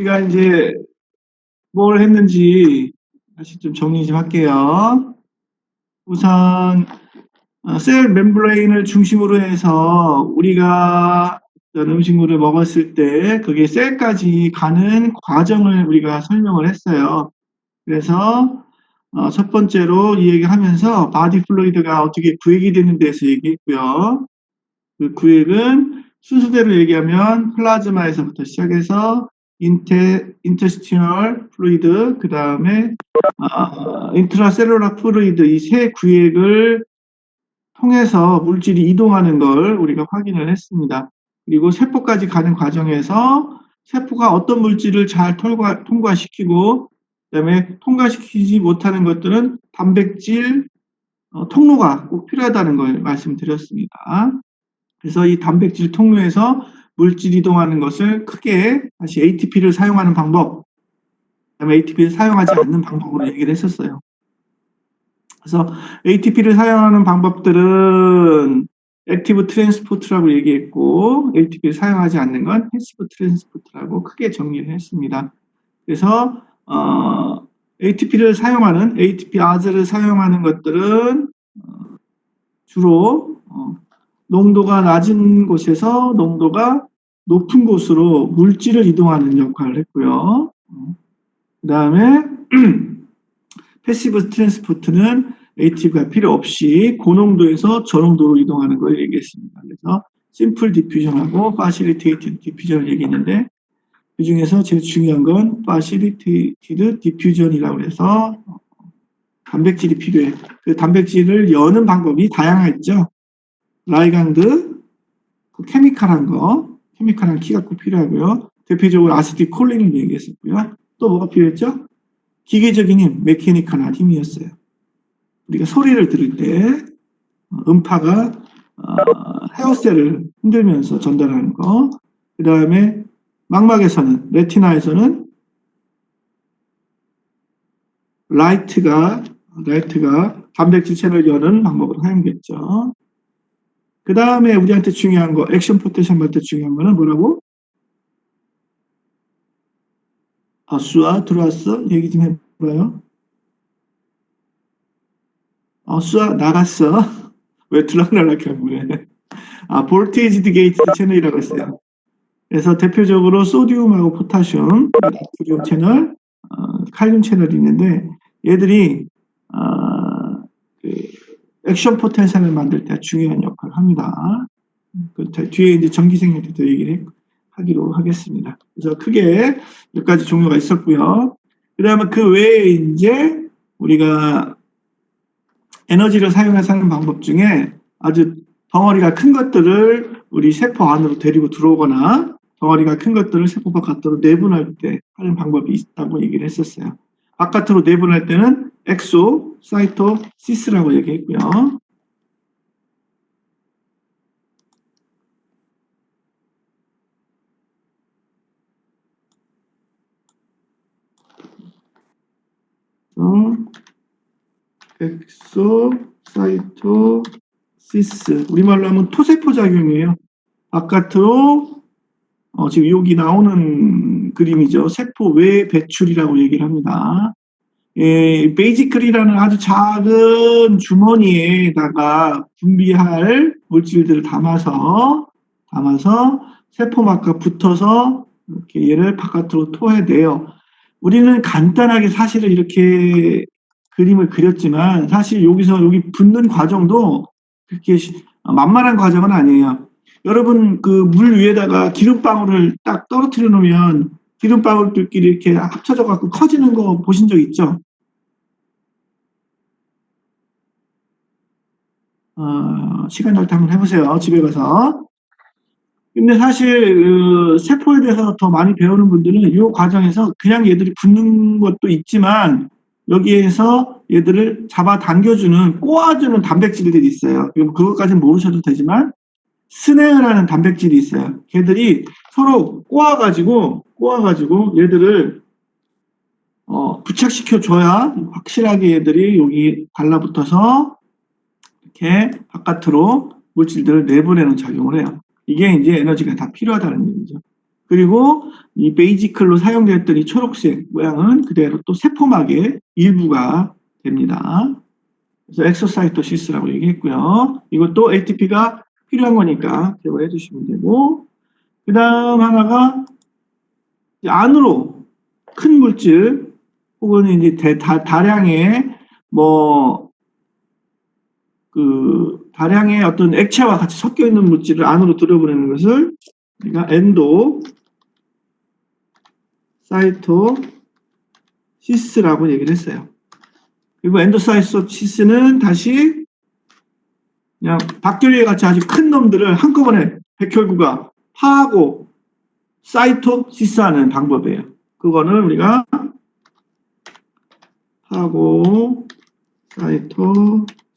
우리가 이제 뭘 했는지 다시 좀 정리 좀 할게요. 우선 셀 멤브레인을 중심으로 해서 우리가 어떤 음식물을 먹었을 때 그게 셀까지 가는 과정을 우리가 설명을 했어요. 그래서 첫 번째로 이 얘기하면서 바디 플루이드가 어떻게 구획이 되는 데서 얘기했고요. 그 구획은 순서대로 얘기하면 플라즈마에서부터 시작해서 인터스티널 플루이드, 그 다음에 인트라셀룰라 플루이드, 이 세 구획을 통해서 물질이 이동하는 걸 우리가 확인을 했습니다. 그리고 세포까지 가는 과정에서 세포가 어떤 물질을 잘 통과시키고, 그다음에 통과시키지 못하는 것들은 단백질 통로가 꼭 필요하다는 걸 말씀드렸습니다. 그래서 이 단백질 통로에서 물질 이동하는 것을 크게 다시 ATP를 사용하는 방법, 그다음에 ATP를 사용하지 않는 방법으로 얘기를 했었어요. 그래서 ATP를 사용하는 방법들은 액티브 트랜스포트라고 얘기했고, ATP를 사용하지 않는 건 패시브 트랜스포트라고 크게 정리를 했습니다. 그래서 ATP를 사용하는, ATP 아즈를 사용하는 것들은 주로 농도가 낮은 곳에서 농도가 높은 곳으로 물질을 이동하는 역할을 했고요. 그 다음에 패시브 트랜스포트는 ATP가 필요 없이 고농도에서 저농도로 이동하는 걸 얘기했습니다. 그래서 심플 디퓨전하고 파실리테이티드 디퓨전을 얘기했는데 그 중에서 제일 중요한 건 파실리테이티드 디퓨전이라고 해서 단백질이 필요해. 그 단백질을 여는 방법이 다양하겠죠. 라이간드, 그 케미칼한 키가 꼭 필요하고요. 대표적으로 아세틸콜린을 얘기했었고요. 또 뭐가 필요했죠? 기계적인 힘, 메케니컬한 힘이었어요. 우리가 소리를 들을 때 음파가 헤어셀을 흔들면서 전달하는 거. 그 다음에 망막에서는, 레티나에서는 라이트가 단백질 채널을 여는 방법으로 사용됐죠. 그 다음에 우리한테 중요한 거, 액션 포텐셜한테 중요한 거는 뭐라고? 수아 들어왔어? 얘기 좀 해봐요. 수아 나갔어? 왜 들락날락하고 그래? 볼테이지드 게이트 채널이라고 했어요. 그래서 대표적으로 소디움하고 포타슘, 나트륨 채널, 칼륨 채널이 있는데 얘들이 그 액션 포텐셜을 만들 때 중요한 역할을 합니다. 그 뒤에 이제 전기생명 때도 얘기를 하기로 하겠습니다. 그래서 크게 몇 가지 종류가 있었고요. 그다음에 그 외에 이제 우리가 에너지를 사용해서 하는 방법 중에 아주 덩어리가 큰 것들을 우리 세포 안으로 데리고 들어오거나 덩어리가 큰 것들을 세포 바깥으로 내분할 때 하는 방법이 있다고 얘기를 했었어요. 바깥으로 내분할 때는 엑소, 사이토, 시스라고 얘기했고요. 엑소, 사이토, 시스. 우리말로 하면 토세포 작용이에요. 바깥으로 지금 여기 나오는 그림이죠. 세포 외 배출이라고 얘기를 합니다. 베이지클이라는 아주 작은 주머니에다가 분비할 물질들을 담아서 세포막과 붙어서 이렇게 얘를 바깥으로 토해내요. 우리는 간단하게 사실은 이렇게 그림을 그렸지만 사실 여기서 여기 붙는 과정도 그렇게 만만한 과정은 아니에요. 여러분 그 물 위에다가 기름방울을 딱 떨어뜨려 놓으면 기름방울들끼리 이렇게 합쳐져 갖고 커지는 거 보신 적 있죠? 시간 날 때 한번 해보세요. 집에 가서. 근데 사실 세포에 대해서 더 많이 배우는 분들은 이 과정에서 그냥 얘들이 붙는 것도 있지만 여기에서 얘들을 잡아당겨주는 꼬아주는 단백질들이 있어요. 그것까지는 모르셔도 되지만 스네어라는 단백질이 있어요. 걔들이 서로 꼬아가지고 얘들을 부착시켜줘야 확실하게 얘들이 여기 달라붙어서 이렇게 바깥으로 물질들을 내보내는 작용을 해요. 이게 이제 에너지가 다 필요하다는 얘기죠. 그리고 이 베이지클로 사용되었던 이 초록색 모양은 그대로 또 세포막의 일부가 됩니다. 그래서 엑소사이토시스라고 얘기했고요. 이것도 ATP가 필요한 거니까 기억을 해주시면 되고, 그 다음 하나가 안으로 큰 물질 혹은 이제 다량의 다량의 어떤 액체와 같이 섞여 있는 물질을 안으로 들여보내는 것을 우리가 엔도사이토시스라고 얘기를 했어요. 그리고 엔도사이토시스는 다시 그냥 박결리에 같이 아주 큰 놈들을 한꺼번에 백혈구가 파하고 사이토시스하는 방법이에요. 그거는 우리가 파고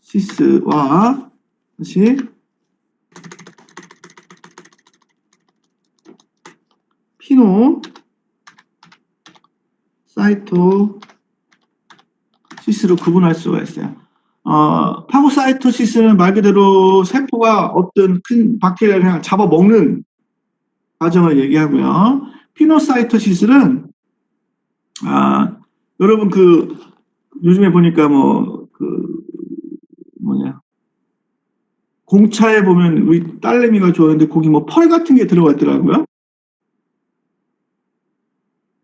사이토시스와 다시 피노사이토시스로 구분할 수가 있어요. 파고사이토시스는 말 그대로 세포가 어떤 큰 박테리아를 그냥 잡아먹는 과정을 얘기하고요. 피노사이토시스는 여러분 요즘에 보니까 공차에 보면 우리 딸내미가 좋아하는데 거기 펄 같은 게 들어가 있더라고요.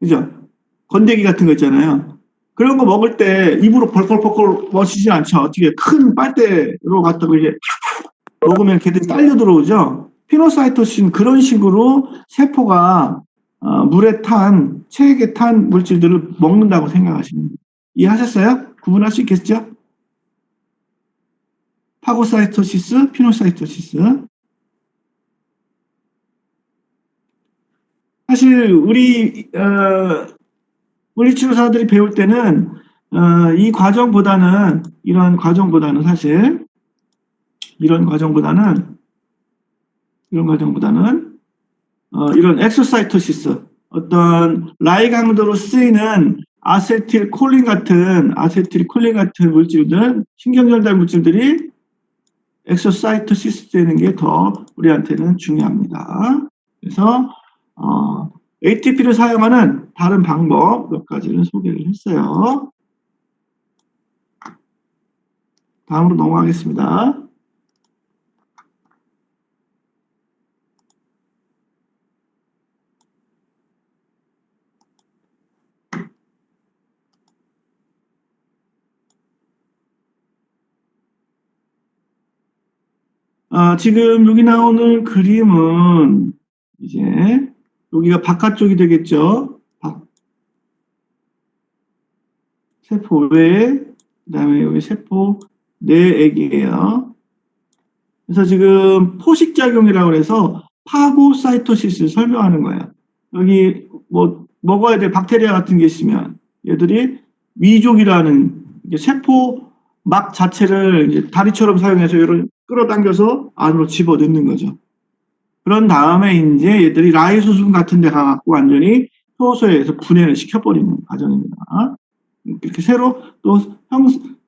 그죠? 건더기 같은 거 있잖아요. 그런 거 먹을 때 입으로 벌벌벌벌 마시지 않죠. 어떻게 큰 빨대로 갖다가 이제 먹으면 걔들이 딸려 들어오죠. 피노사이토시는 그런 식으로 세포가 물에 탄, 체액에 탄 물질들을 먹는다고 생각하시면 돼요. 이해하셨어요? 구분할 수 있겠죠? 파고사이토시스, 피노사이토시스. 사실 우리 물리치료사들이 배울 때는 이런 과정보다는 이런 엑소사이토시스, 어떤 라이강도로 쓰이는 아세틸콜린 같은 물질들, 신경전달 물질들이 엑소사이토시스 되는 게 더 우리한테는 중요합니다. 그래서 ATP를 사용하는 다른 방법 몇 가지를 소개를 했어요. 다음으로 넘어가겠습니다. 지금 여기 나오는 그림은 이제 여기가 바깥쪽이 되겠죠. 세포 외에, 그 다음에 여기 세포 내액이에요. 그래서 지금 포식작용이라고 해서 파고사이토시스를 설명하는 거예요. 여기 먹어야 될 박테리아 같은 게 있으면 얘들이 위족이라는 세포막 자체를 이제 다리처럼 사용해서 이런 끌어당겨서 안으로 집어넣는 거죠. 그런 다음에 이제 얘들이 라이소솜 같은 데 가갖고 완전히 효소에서 분해를 시켜버리는 과정입니다. 이렇게 새로 또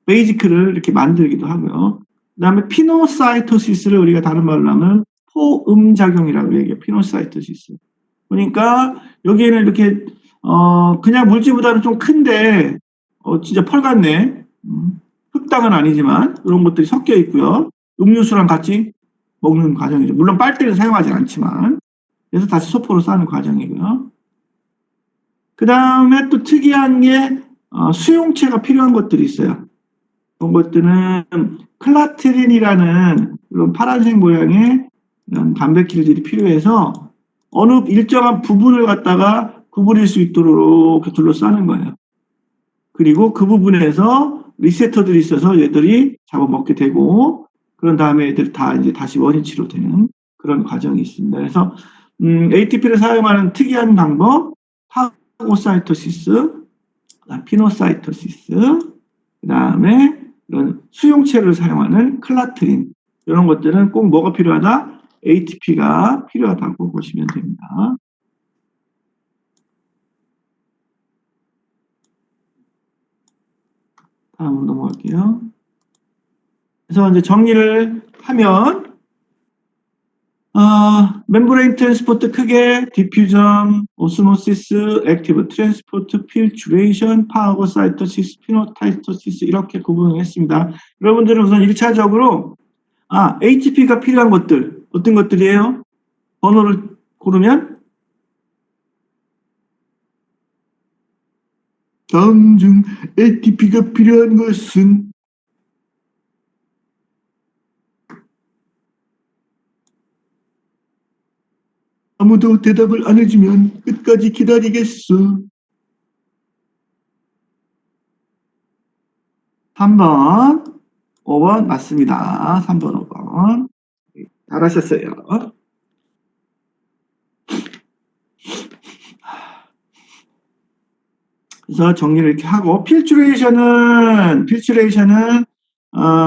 베이지클을 이렇게 만들기도 하고요. 그 다음에 피노사이토시스를 우리가 다른 말로 하면 포음작용이라고 얘기해요. 피노사이토시스. 그러니까 여기에는 이렇게 그냥 물질보다는 좀 큰데 진짜 펄 같네. 흙당은 아니지만 이런 것들이 섞여 있고요. 음료수랑 같이 먹는 과정이죠. 물론 빨대를 사용하지 않지만 그래서 다시 소포로 싸는 과정이고요. 그 다음에 또 특이한 게 수용체가 필요한 것들이 있어요. 그런 것들은 클라트린이라는 이런 파란색 모양의 이런 단백질들이 필요해서 어느 일정한 부분을 갖다가 구부릴 수 있도록 이렇게 둘러싸는 거예요. 그리고 그 부분에서 리세터들이 있어서 얘들이 잡아먹게 되고 그런 다음에 얘들 다 이제 다시 원위치로 되는 그런 과정이 있습니다. 그래서 ATP를 사용하는 특이한 방법, 파고사이토시스, 피노사이토시스, 그 다음에 이런 수용체를 사용하는 클라트린 이런 것들은 꼭 뭐가 필요하다? ATP가 필요하다고 보시면 됩니다. 다음으로 넘어갈게요. 그래서 이제 정리를 하면 멤브레인 트랜스포트 크게, 디퓨전, 오스모시스, 액티브 트랜스포트, 필트레이션, 파고사이토시스, 피노타이토시스 이렇게 구분을 했습니다. 여러분들은 우선 1차적으로 ATP가 필요한 것들 어떤 것들이에요? 번호를 고르면 다음 중 ATP가 필요한 것은 아무도 대답을 안 해주면 끝까지 기다리겠어. 3번, 5번 맞습니다. 3번, 5번. 잘하셨어요. 그래서 정리를 이렇게 하고, 필트레이션은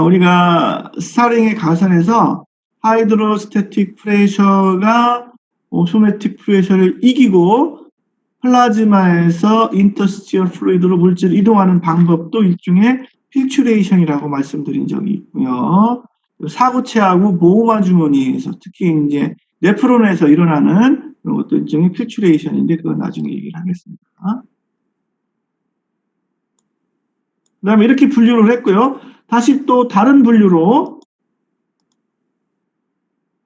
우리가 스타링의 가산에서 하이드로스태틱 프레셔가 오토매틱 프레셔를 이기고 플라즈마에서 인터스티얼 플루이드로 물질을 이동하는 방법도 일종의 필트레이션이라고 말씀드린 적이 있고요. 사구체하고 보호마 주머니에서 특히 이제 네프론에서 일어나는 그런 것도 일종의 필트레이션인데 그건 나중에 얘기를 하겠습니다. 그 다음에 이렇게 분류를 했고요. 다시 또 다른 분류로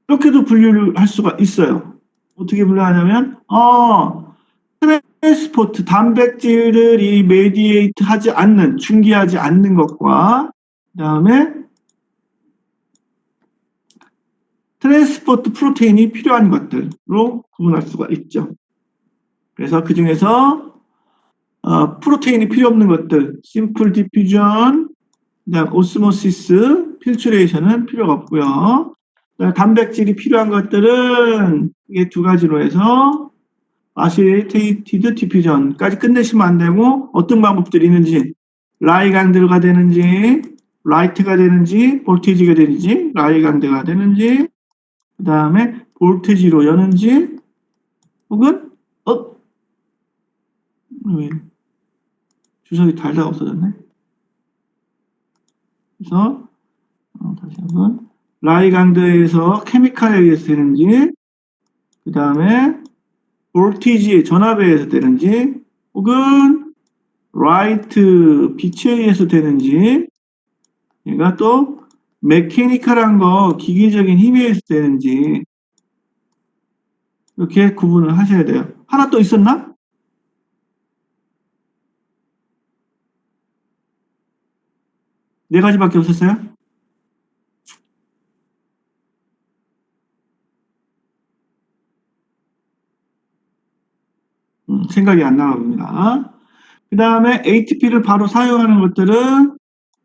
이렇게도 분류를 할 수가 있어요. 어떻게 분류하냐면 트랜스포트 단백질을 이 메디에이트 하지 않는 중기하지 않는 것과 그 다음에 트랜스포트 프로테인이 필요한 것들로 구분할 수가 있죠. 그래서 그 중에서 프로테인이 필요 없는 것들, 심플 디퓨전, 그다음 오스모시스, 필트레이션은 필요가 없고요. 단백질이 필요한 것들은 이게 두 가지로 해서 아시테이티드 디퓨전까지 끝내시면 안 되고 어떤 방법들이 있는지 라이간드가 되는지 라이트가 되는지 볼테이지가 되는지 라이간드가 되는지 그 다음에 볼테지로 여는지 혹은 왜 주석이 달다가 없어졌네. 그래서 다시 한번 라이간드에서 케미칼에 의해서 되는지 그 다음에 볼티지 전압에 의해서 되는지 혹은 라이트 빛에 의해서 되는지 얘가 또 메케니컬한 거 기계적인 힘에 의해서 되는지 이렇게 구분을 하셔야 돼요. 하나 또 있었나? 네 가지밖에 없었어요? 생각이 안 나가 봅니다. 그 다음에 ATP를 바로 사용하는 것들은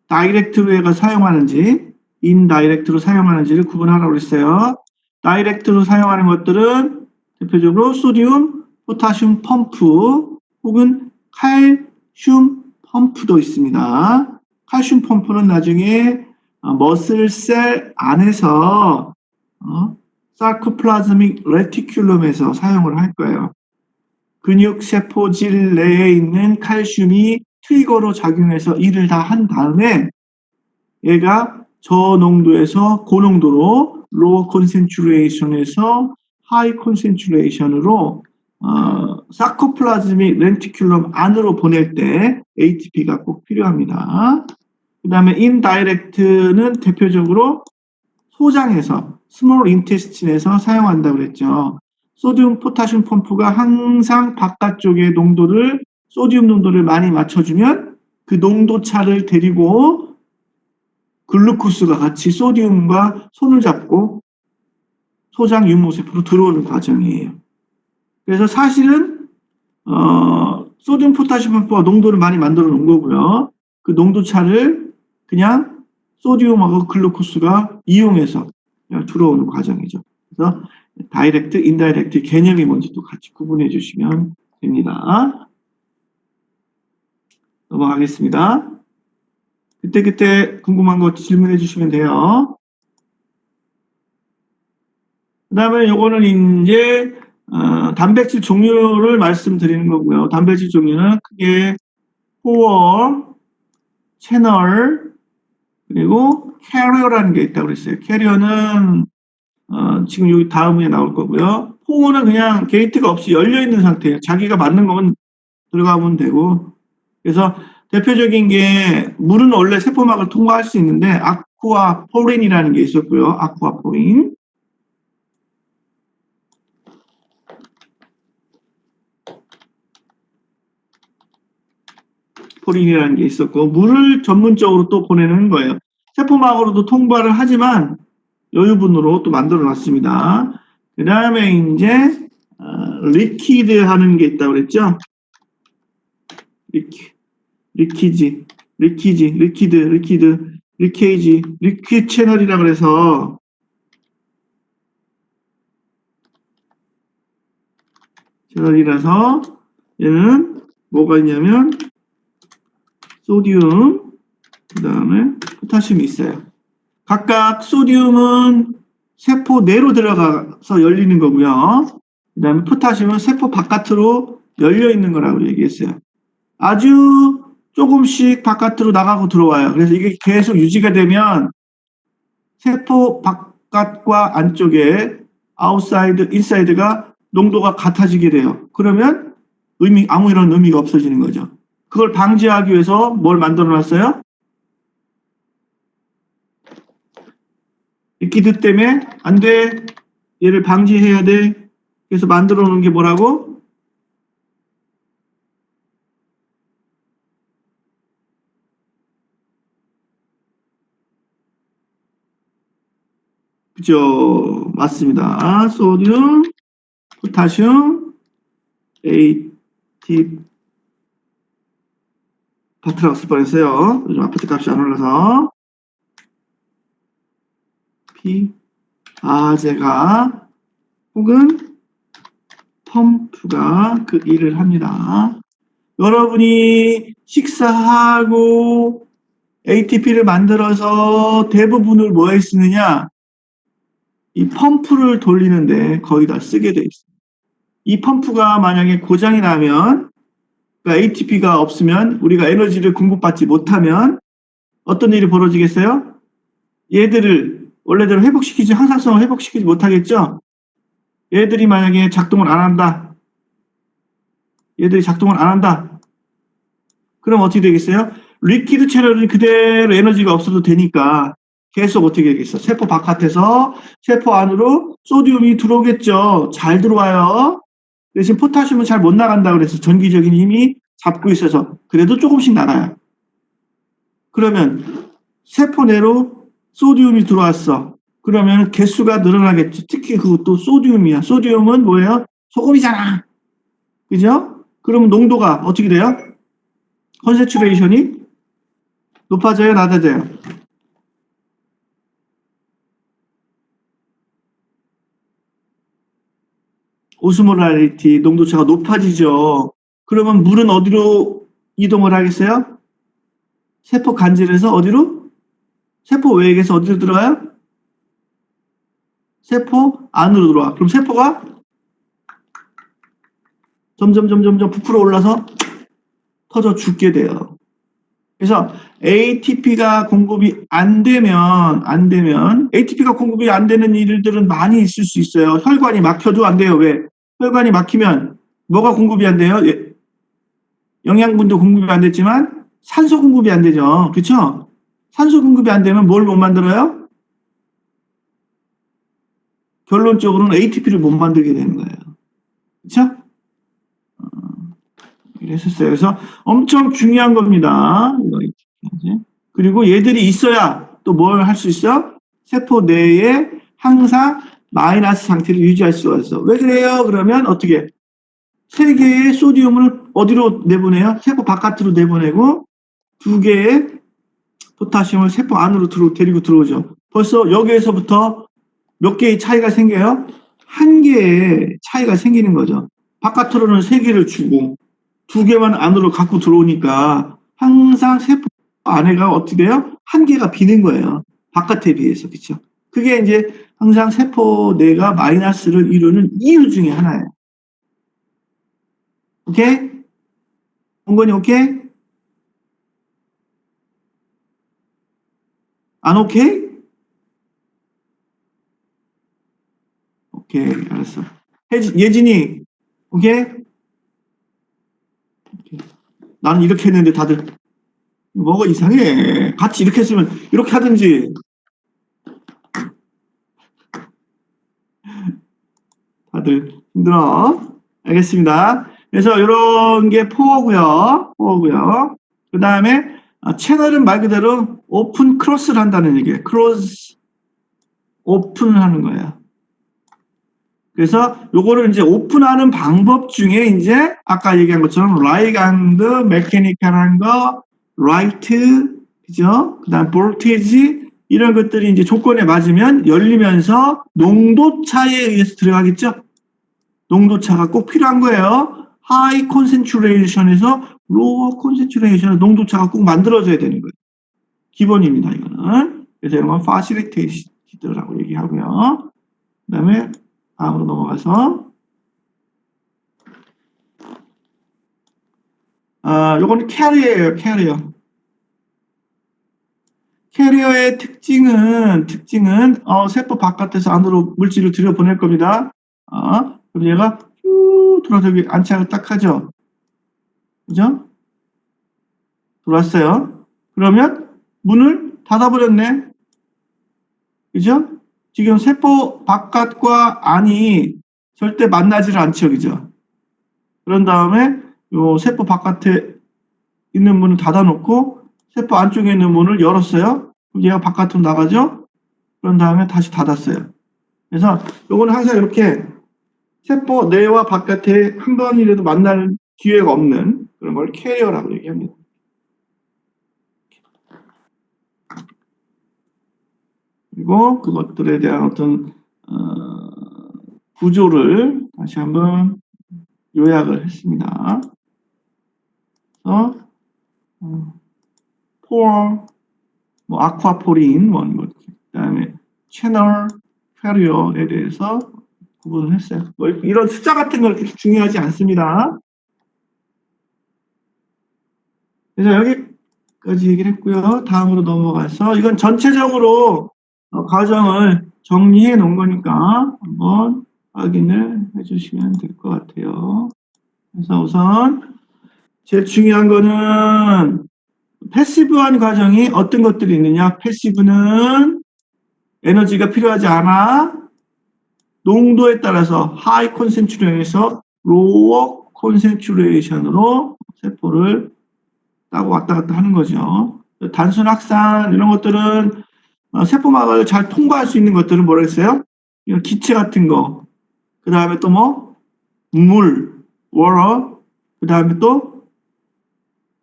다이렉트 웨이가 사용하는지 인다이렉트로 사용하는지를 구분하라고 했어요. 다이렉트로 사용하는 것들은 대표적으로 소디움, 포타슘 펌프 혹은 칼슘 펌프도 있습니다. 칼슘 펌프는 나중에 머슬셀 안에서 사르코플라즈믹 레티큘럼에서 사용을 할 거예요. 근육세포질 내에 있는 칼슘이 트리거로 작용해서 일을 다 한 다음에 얘가 저농도에서 고농도로 로우 컨센츄레이션에서 하이 컨센츄레이션으로 사코플라즈믹 렌티큘럼 안으로 보낼 때 ATP가 꼭 필요합니다. 그 다음에 인다이렉트는 대표적으로 소장에서 스몰 인테스틴에서 사용한다고 그랬죠. 소디움 포타슘 펌프가 항상 바깥쪽의 농도를 소디움 농도를 많이 맞춰주면 그 농도 차를 데리고 글루코스가 같이 소디움과 손을 잡고 소장 유모세포로 들어오는 과정이에요. 그래서 사실은 소디움 포타슘 펌프가 농도를 많이 만들어 놓은 거고요. 그 농도 차를 그냥 소디움하고 글루코스가 이용해서 그냥 들어오는 과정이죠. 그래서 다이렉트, 인다이렉트 개념이 뭔지도 같이 구분해 주시면 됩니다. 넘어가겠습니다. 그때 궁금한 거 질문해 주시면 돼요. 그 다음에 요거는 이제 단백질 종류를 말씀드리는 거고요. 단백질 종류는 크게 포어, 채널, 그리고 캐리어라는 게 있다고 그랬어요. 캐리어는 지금 여기 다음에 나올 거고요. 포는 그냥 게이트가 없이 열려 있는 상태예요. 자기가 맞는 거면 들어가면 되고. 그래서 대표적인 게 물은 원래 세포막을 통과할 수 있는데 아쿠아포린이라는 게 있었고요. 아쿠아포린. 포린이라는 게 있었고 물을 전문적으로 또 보내는 거예요. 세포막으로도 통과를 하지만 여유분으로 또 만들어 놨습니다. 그 다음에 이제 리퀴드 하는 게 있다고 그랬죠? 리퀴드, 리퀴드 채널이라 그래서 채널이라서 얘는 뭐가 있냐면 소디움, 그 다음에 포타슘이 있어요. 각각 소디움은 세포 내로 들어가서 열리는 거고요. 그 다음에 포타슘은 세포 바깥으로 열려 있는 거라고 얘기했어요. 아주 조금씩 바깥으로 나가고 들어와요. 그래서 이게 계속 유지가 되면 세포 바깥과 안쪽에 아웃사이드, 인사이드가 농도가 같아지게 돼요. 그러면 아무 이런 의미가 없어지는 거죠. 그걸 방지하기 위해서 뭘 만들어 놨어요? 리퀴드 때문에 안 돼. 얘를 방지해야 돼. 그래서 만들어 놓은 게 뭐라고? 그죠? 맞습니다. 소듐, 포타슘, AT, 파트라고 쓸 뻔했어요. 요즘 아파트 값이 안 올라서. P, 아제가 혹은 펌프가 그 일을 합니다. 여러분이 식사하고 ATP를 만들어서 대부분을 뭐에 쓰느냐? 이 펌프를 돌리는데 거기다 쓰게 돼 있어요. 이 펌프가 만약에 고장이 나면, 그러니까 ATP가 없으면 우리가 에너지를 공급받지 못하면 어떤 일이 벌어지겠어요? 얘들을 원래대로 회복시키지, 항상성을 회복시키지 못하겠죠? 얘들이 만약에 작동을 안 한다. 얘들이 작동을 안 한다. 그럼 어떻게 되겠어요? 리퀴드 채널은 그대로 에너지가 없어도 되니까 계속 어떻게 되겠어? 세포 바깥에서 세포 안으로 소디움이 들어오겠죠. 잘 들어와요. 대신 포타슘은 잘 못 나간다 그래서 전기적인 힘이 잡고 있어서 그래도 조금씩 나가요. 그러면 세포 내로 소디움이 들어왔어. 그러면 개수가 늘어나겠죠. 특히 그것도 소디움이야. 소디움은 뭐예요? 소금이잖아. 그죠? 그러면 농도가 어떻게 돼요? 컨센트레이션이 높아져요, 낮아져요? 오스모랄리티 농도차가 높아지죠. 그러면 물은 어디로 이동을 하겠어요? 세포 간질에서 어디로? 세포 외액에서 어디로 들어가요? 세포 안으로 들어와. 그럼 세포가 점점 부풀어 올라서 터져 죽게 돼요. 그래서 ATP가 공급이 안 되면 ATP가 공급이 안 되는 일들은 많이 있을 수 있어요. 혈관이 막혀도 안 돼요. 왜? 혈관이 막히면 뭐가 공급이 안 돼요? 영양분도 공급이 안 됐지만 산소 공급이 안 되죠. 그렇죠? 산소 공급이 안 되면 뭘 못 만들어요? 결론적으로는 ATP를 못 만들게 되는 거예요. 그렇죠? 이랬었어요. 그래서 엄청 중요한 겁니다. 그리고 얘들이 있어야 또 뭘 할 수 있어? 세포 내에 항상 마이너스 상태를 유지할 수가 있어. 왜 그래요? 그러면 어떻게? 세 개의 소디움을 어디로 내보내요? 세포 바깥으로 내보내고 두 개의 포타슘을 세포 안으로 데리고 들어오죠. 벌써 여기에서부터 몇 개의 차이가 생겨요? 한 개의 차이가 생기는 거죠. 바깥으로는 세 개를 주고 두 개만 안으로 갖고 들어오니까 항상 세포 안에가 어떻게 돼요? 한 개가 비는 거예요. 바깥에 비해서. 그렇죠? 그게 이제 항상 세포 내가 마이너스를 이루는 이유 중에 하나예요. 오케이? 원건이 오케이? 안 오케이? 오케이, 알았어. 예진이, 오케이? 나는 이렇게 했는데 다들 뭐가 이상해. 같이 이렇게 했으면 이렇게 하든지. 다들 힘들어. 알겠습니다. 그래서 이런 게 포어고요. 그 다음에 채널은 말 그대로 오픈 크로스를 한다는 얘기예요. 크로스 오픈을 하는 거예요. 그래서 요거를 이제 오픈하는 방법 중에 이제 아까 얘기한 것처럼 right and 메커니컬한 거, right, 그죠? 그다음 voltage 이런 것들이 이제 조건에 맞으면 열리면서 농도 차에 의해서 들어가겠죠? 농도 차가 꼭 필요한 거예요. high concentration에서 low concentration의 농도 차가 꼭 만들어져야 되는 거예요. 기본입니다, 이거는. 그래서 이런 건 facilitated라고 얘기하고요. 그 다음에 다음으로 넘어가서 요거는 캐리어예요. 캐리어의 특징은 세포 바깥에서 안으로 물질을 들여보낼 겁니다. 그럼 얘가 쭉 돌아서 여기 안착을 딱 하죠. 그죠? 들어왔어요. 그러면 문을 닫아버렸네. 그죠? 지금 세포 바깥과 안이 절대 만나지를 않죠. 그죠? 그런 다음에 요 세포 바깥에 있는 문을 닫아놓고 세포 안쪽에 있는 문을 열었어요. 그럼 얘가 바깥으로 나가죠. 그런 다음에 다시 닫았어요. 그래서 요거는 항상 이렇게 세포 내와 바깥에 한 번이라도 만날 기회가 없는 그런 걸 캐리어라고 얘기합니다. 그리고 그것들에 대한 어떤 구조를 다시 한번 요약을 했습니다. 그래서 포어, 뭐 아쿠아포린, 뭐 그다음에 채널, 캐리어에 대해서 구분을 했어요. 뭐 이런 숫자 같은 건 그렇게 중요하지 않습니다. 그래서 여기까지 얘기를 했고요. 다음으로 넘어가서 이건 전체적으로 과정을 정리해 놓은 거니까 한번 확인을 해주시면 될 것 같아요. 그래서 우선 제일 중요한 거는 패시브한 과정이 어떤 것들이 있느냐. 패시브는 에너지가 필요하지 않아 농도에 따라서 하이 콘센트레이션에서 로어 콘센트레이션으로 세포를 따고 왔다 갔다 하는 거죠. 단순 확산 이런 것들은 세포막을 잘 통과할 수 있는 것들은 뭐라 했어요? 이런 기체 같은 거. 그 다음에 또 뭐? 물, 워터. 그 다음에 또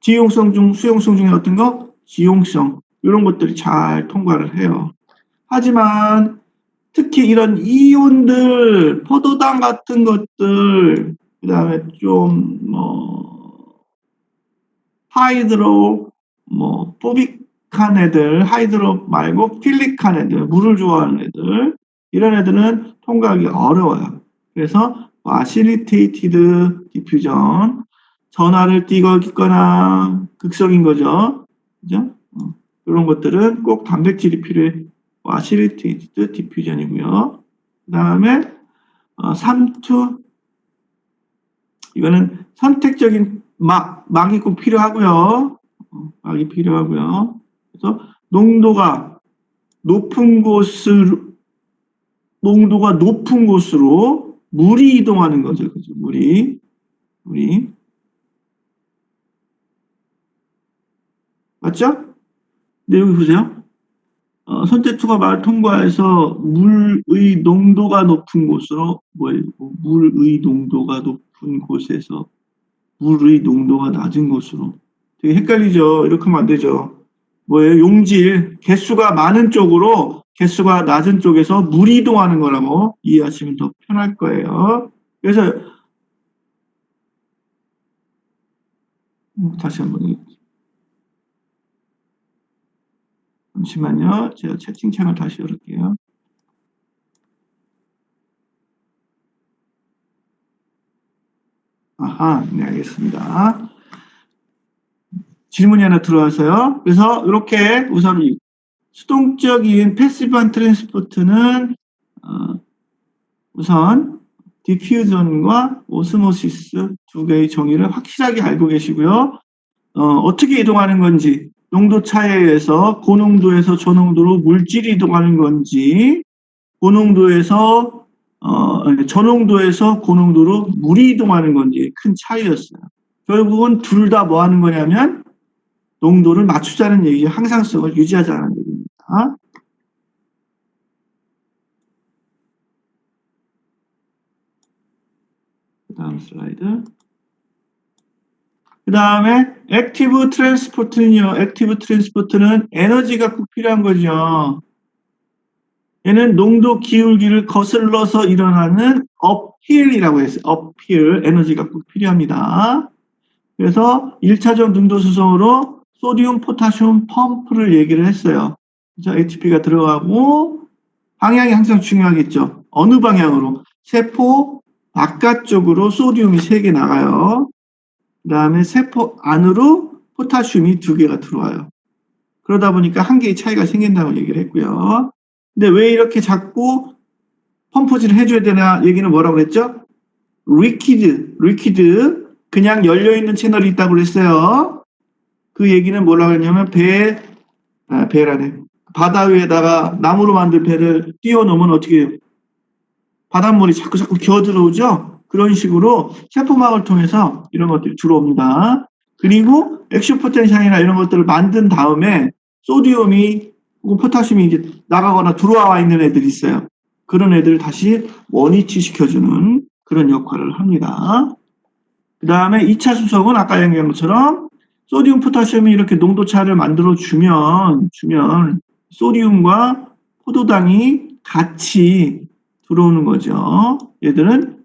지용성 중, 수용성 중에 어떤 거? 지용성. 이런 것들이 잘 통과를 해요. 하지만 특히 이런 이온들, 포도당 같은 것들, 그 다음에 좀, 하이드로, 포빅한 애들, 하이드로 말고 필릭한 애들, 물을 좋아하는 애들, 이런 애들은 통과하기 어려워요. 그래서, facilitated diffusion, 전하를 띄거나 극성인 거죠. 그죠? 이런 것들은 꼭 단백질이 필요해. facilitated diffusion이고요. 그 다음에 3to 이거는 선택적인 막이 꼭 필요하고요. 막이 필요하고요. 그래서 농도가 높은 곳으로 물이 이동하는 거죠. 그죠? 물이 맞죠? 근데 여기 보세요. 선택투가 말 통과해서 물의 농도가 높은 곳으로 물의 농도가 높은 곳에서 물의 농도가 낮은 곳으로 되게 헷갈리죠. 이렇게 하면 안 되죠. 뭐예요? 용질 개수가 많은 쪽으로 개수가 낮은 쪽에서 물이 이동하는 거라고 이해하시면 더 편할 거예요. 그래서 다시 한번 잠시만요. 제가 채팅창을 다시 열을게요. 아하, 네, 알겠습니다. 질문이 하나 들어와서요. 그래서 이렇게 우선 수동적인 패시브한 트랜스포트는 우선 디퓨전과 오스모시스 두 개의 정의를 확실하게 알고 계시고요. 어떻게 이동하는 건지, 농도 차에 의해서 고농도에서 저농도로 물질이 이동하는 건지, 고농도에서 저농도에서 고농도로 물이 이동하는 건지 큰 차이였어요. 결국은 둘 다 뭐 하는 거냐면 농도를 맞추자는 얘기죠. 항상성을 유지하자는 얘기입니다. 다음 슬라이드. 그 다음에 액티브 트랜스포트는요. 액티브 트랜스포트는 에너지가 꼭 필요한 거죠. 얘는 농도 기울기를 거슬러서 일어나는 업힐이라고 했어요. 업힐, 에너지가 꼭 필요합니다. 그래서 1차적 능도 수송으로 소디움, 포타슘 펌프를 얘기를 했어요. 그래서 ATP가 들어가고 방향이 항상 중요하겠죠. 어느 방향으로? 세포 바깥쪽으로 소디움이 3개 나가요. 그 다음에 세포 안으로 포타슘이 2개가 들어와요. 그러다 보니까 한 개의 차이가 생긴다고 얘기를 했고요. 근데 왜 이렇게 자꾸 펌프질을 해줘야 되나 얘기는 뭐라고 그랬죠? 리퀴드, 그냥 열려있는 채널이 있다고 그랬어요. 그 얘기는 뭐라고 했냐면 배라네. 바다 위에다가 나무로 만든 배를 띄워놓으면 어떻게 해요? 바닷물이 자꾸 기어들어오죠? 그런 식으로 세포막을 통해서 이런 것들이 들어옵니다. 그리고 액션 포텐셜이나 이런 것들을 만든 다음에 소디움이 혹은 포타슘이 이제 나가거나 들어와 있는 애들이 있어요. 그런 애들을 다시 원위치 시켜주는 그런 역할을 합니다. 그 다음에 2차 수석은 아까 얘기한 것처럼 소디움, 포타슘이 이렇게 농도차를 만들어주면 소디움과 포도당이 같이 들어오는 거죠. 얘들은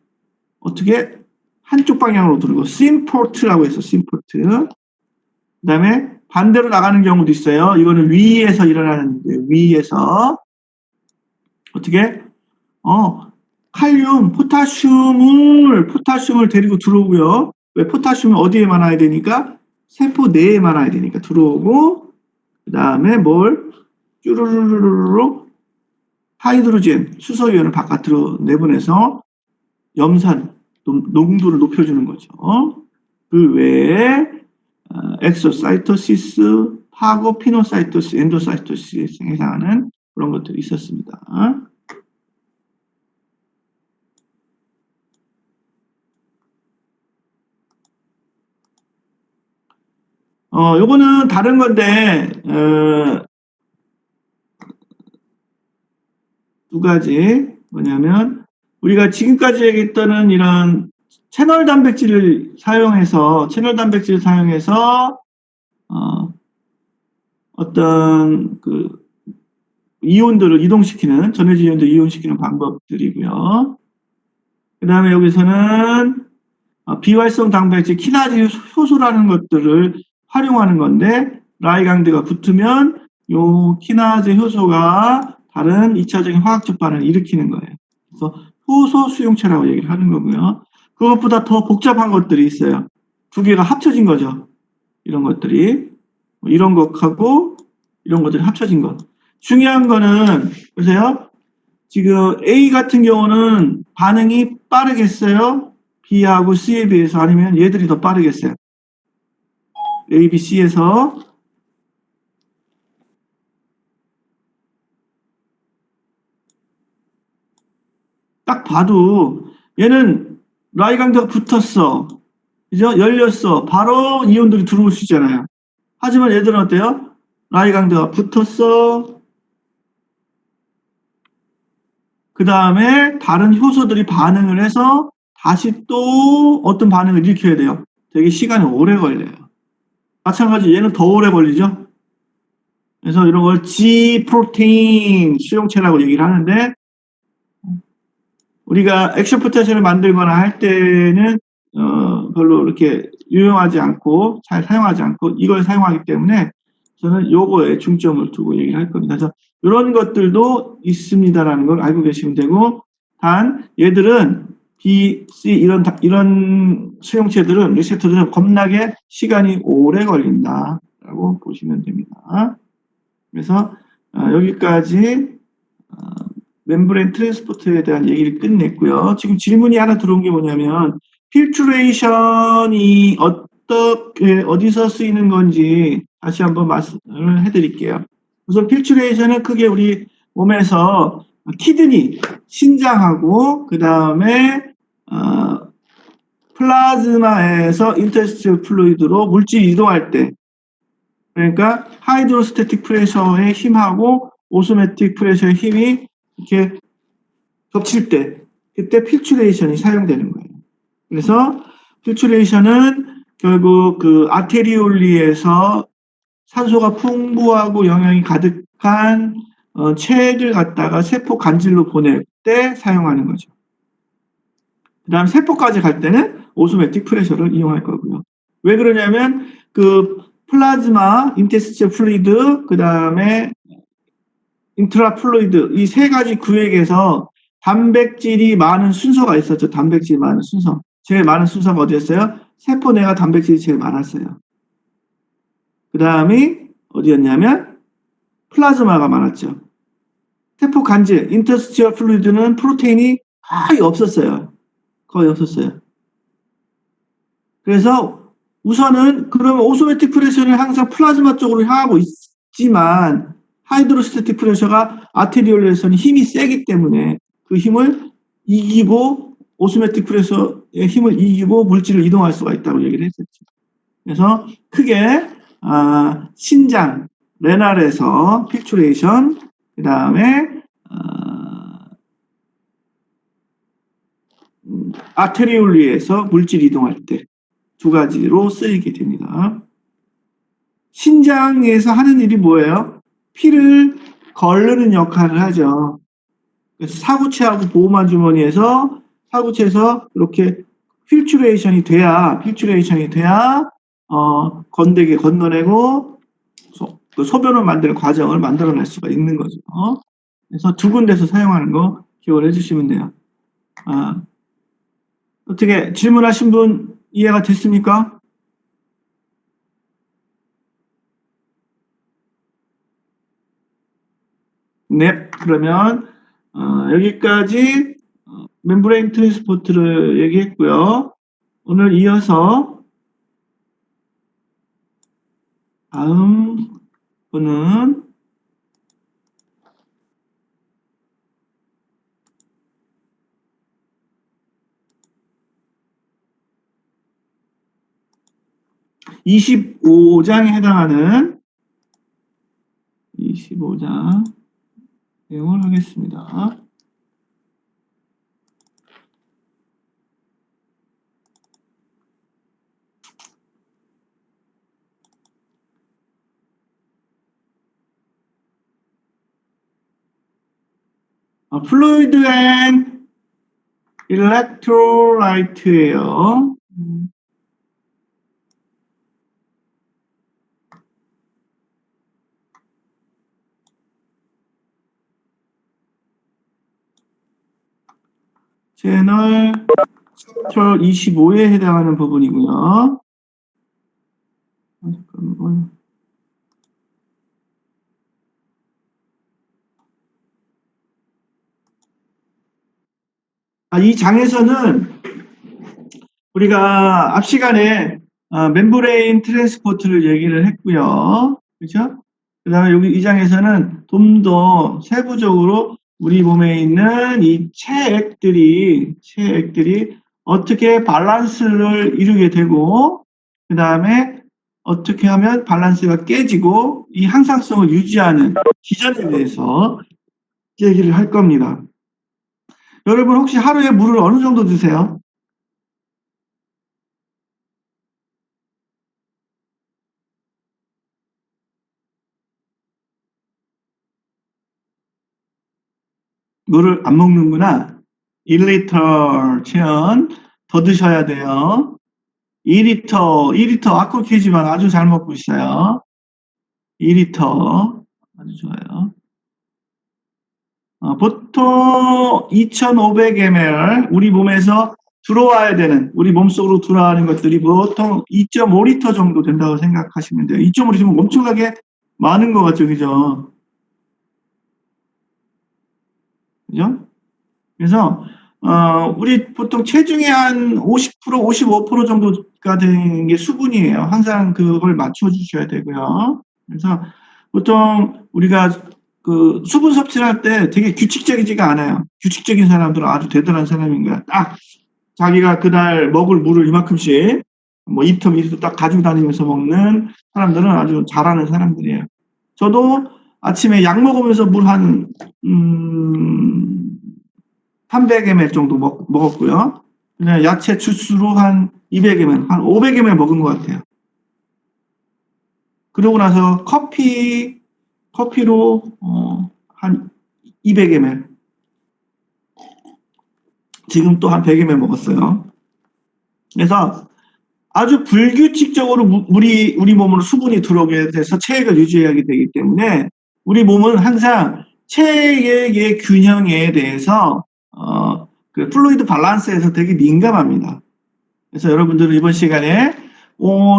어떻게 한쪽 방향으로 들어오고 심포트라고 해서 심포트. 그 다음에 반대로 나가는 경우도 있어요. 이거는 위에서 일어나는 거예요. 위에서 어떻게 칼륨, 포타슘을 데리고 들어오고요. 왜 포타슘은 어디에 많아야 되니까? 세포 내에 많아야 되니까 들어오고, 그 다음에 뭘 쭈루루루루 하이드로젠, 수소이온을 바깥으로 내보내서 염산, 농도를 높여주는 거죠. 그 외에 엑소사이토시스, 파고 피노사이토시스, 엔도사이토시스 해당하는 그런 것들이 있었습니다. 요거는 다른 건데, 두 가지, 뭐냐면, 우리가 지금까지 얘기했던 이런 채널 단백질을 사용해서, 어떤 이온들을 이동시키는, 전해질 이온들 이온시키는 방법들이고요. 그 다음에 여기서는 비활성 단백질, 키나즈 효소라는 것들을 활용하는 건데, 라이강드가 붙으면 요 키나즈 효소가 다른 2차적인 화학적 반응을 일으키는 거예요. 그래서 효소 수용체라고 얘기를 하는 거고요. 그것보다 더 복잡한 것들이 있어요. 두 개가 합쳐진 거죠. 이런 것들이. 이런 것하고 이런 것들이 합쳐진 것. 중요한 거는, 보세요. 지금 A 같은 경우는 반응이 빠르겠어요? B하고 C에 비해서 아니면 얘들이 더 빠르겠어요? A, B, C에서 딱 봐도 얘는 라이강드가 붙었어. 그죠? 열렸어. 바로 이온들이 들어올 수 있잖아요. 하지만 얘들은 어때요? 라이강드가 붙었어. 그 다음에 다른 효소들이 반응을 해서 다시 또 어떤 반응을 일으켜야 돼요. 되게 시간이 오래 걸려요. 마찬가지 얘는 더 오래 걸리죠. 그래서 이런 걸 G 프로테인 수용체라고 얘기를 하는데 우리가 액션 포텐셜을 만들거나 할 때는 별로 이렇게 유용하지 않고 잘 사용하지 않고 이걸 사용하기 때문에 저는 요거에 중점을 두고 얘기를 할 겁니다. 그래서 이런 것들도 있습니다라는 걸 알고 계시면 되고 단 얘들은 B, C 이런 수용체들은 리셉터들은 겁나게 시간이 오래 걸린다라고 보시면 됩니다. 그래서 여기까지 멤브레인 트랜스포트에 대한 얘기를 끝냈고요. 지금 질문이 하나 들어온 게 뭐냐면 필트레이션이 어떻게 어디서 쓰이는 건지 다시 한번 말씀을 해드릴게요. 우선 필트레이션은 크게 우리 몸에서 키드니, 신장하고 그 다음에 플라즈마에서 인터스티셜 플루이드로 물질이 이동할 때, 그러니까 하이드로스태틱 프레셔의 힘하고 오스모틱 프레셔의 힘이 이렇게 겹칠 때, 그때 필트레이션이 사용되는 거예요. 그래서 필트레이션은 결국 그 아테리올리에서 산소가 풍부하고 영양이 가득한 체액을 갖다가 세포 간질로 보낼 때 사용하는 거죠. 그 다음 세포까지 갈 때는 오스모틱 프레셔를 이용할 거고요. 왜 그러냐면 그 플라즈마, 인터스티셜 플루이드, 그 다음에 인트라 플루이드 이 세 가지 구획에서 단백질이 많은 순서가 있었죠. 단백질이 많은 순서. 제일 많은 순서가 어디였어요? 세포 내가 단백질이 제일 많았어요. 그 다음이 어디였냐면 플라즈마가 많았죠. 세포 간질, 인터스티셜 플루이드는 프로테인이 거의 없었어요. 거의 없었어요. 그래서 우선은 그러면 오스모틱 프레셔는 항상 플라즈마 쪽으로 향하고 있지만 하이드로스태틱 프레셔가 아테리올에서는 힘이 세기 때문에 그 힘을 이기고 오스모틱 프레셔의 힘을 이기고 물질을 이동할 수가 있다고 얘기를 했었죠. 그래서 크게 신장, 레날에서 필트레이션, 그 다음에 아테리올리에서 물질 이동할 때 두 가지로 쓰이게 됩니다. 신장에서 하는 일이 뭐예요? 피를 거르는 역할을 하죠. 그래서 사구체하고 보호막 주머니에서 사구체에서 이렇게 필트레이션이 돼야 건더기 건너내고 소변을 만드는 과정을 만들어낼 수가 있는 거죠. 그래서 두 군데서 사용하는 거 기억을 해주시면 돼요. 어떻게 질문하신 분 이해가 됐습니까? 네, 그러면 여기까지 멤브레인 트랜스포트를 얘기했고요. 오늘 이어서 다음 분은 (25장에) 해당하는 25장 내용을 하겠습니다. 플루이드 앤 일렉트로라이트예요. 채널 25에 해당하는 부분이고요. 잠깐만. 이 장에서는 우리가 앞 시간에 멤브레인 트랜스포트를 얘기를 했고요. 그렇죠? 그 다음에 여기 이 장에서는 좀 더 세부적으로 우리 몸에 있는 이 체액들이 어떻게 밸런스를 이루게 되고 그 다음에 어떻게 하면 밸런스가 깨지고 이 항상성을 유지하는 기전에 대해서 얘기를 할 겁니다. 여러분 혹시 하루에 물을 어느 정도 드세요? 물을 안 먹는구나. 1리터 채연 더 드셔야 돼요. 2리터 아쿠 캐지만 아주 잘 먹고 있어요. 2리터 아주 좋아요. 보통 2500ml 우리 몸에서 들어와야 되는 우리 몸속으로 들어가는 것들이 보통 2.5리터 정도 된다고 생각하시면 돼요. 2.5리터면 엄청나게 많은 것 같죠, 그죠? 그죠? 그래서 우리 보통 체중의 한 50%, 55% 정도가 되는 게 수분이에요. 항상 그걸 맞춰주셔야 되고요. 그래서 보통 우리가 그 수분 섭취를 할 때 되게 규칙적이지가 않아요. 규칙적인 사람들은 아주 대단한 사람인 거야. 딱 자기가 그날 먹을 물을 이만큼씩 뭐 2터 딱 가지고 다니면서 먹는 사람들은 아주 잘하는 사람들이에요. 저도 아침에 약 먹으면서 물 한, 300ml 정도 먹었고요. 그냥 야채 주스로 한 200ml, 한 500ml 먹은 것 같아요. 그러고 나서 커피로, 한 200ml. 지금 또 한 100ml 먹었어요. 그래서 아주 불규칙적으로 우리 몸으로 수분이 들어오게 돼서 체액을 유지하게 되기 때문에 우리 몸은 항상 체액의 균형에 대해서 그 플루이드 밸런스에서 되게 민감합니다. 그래서 여러분들은 이번 시간에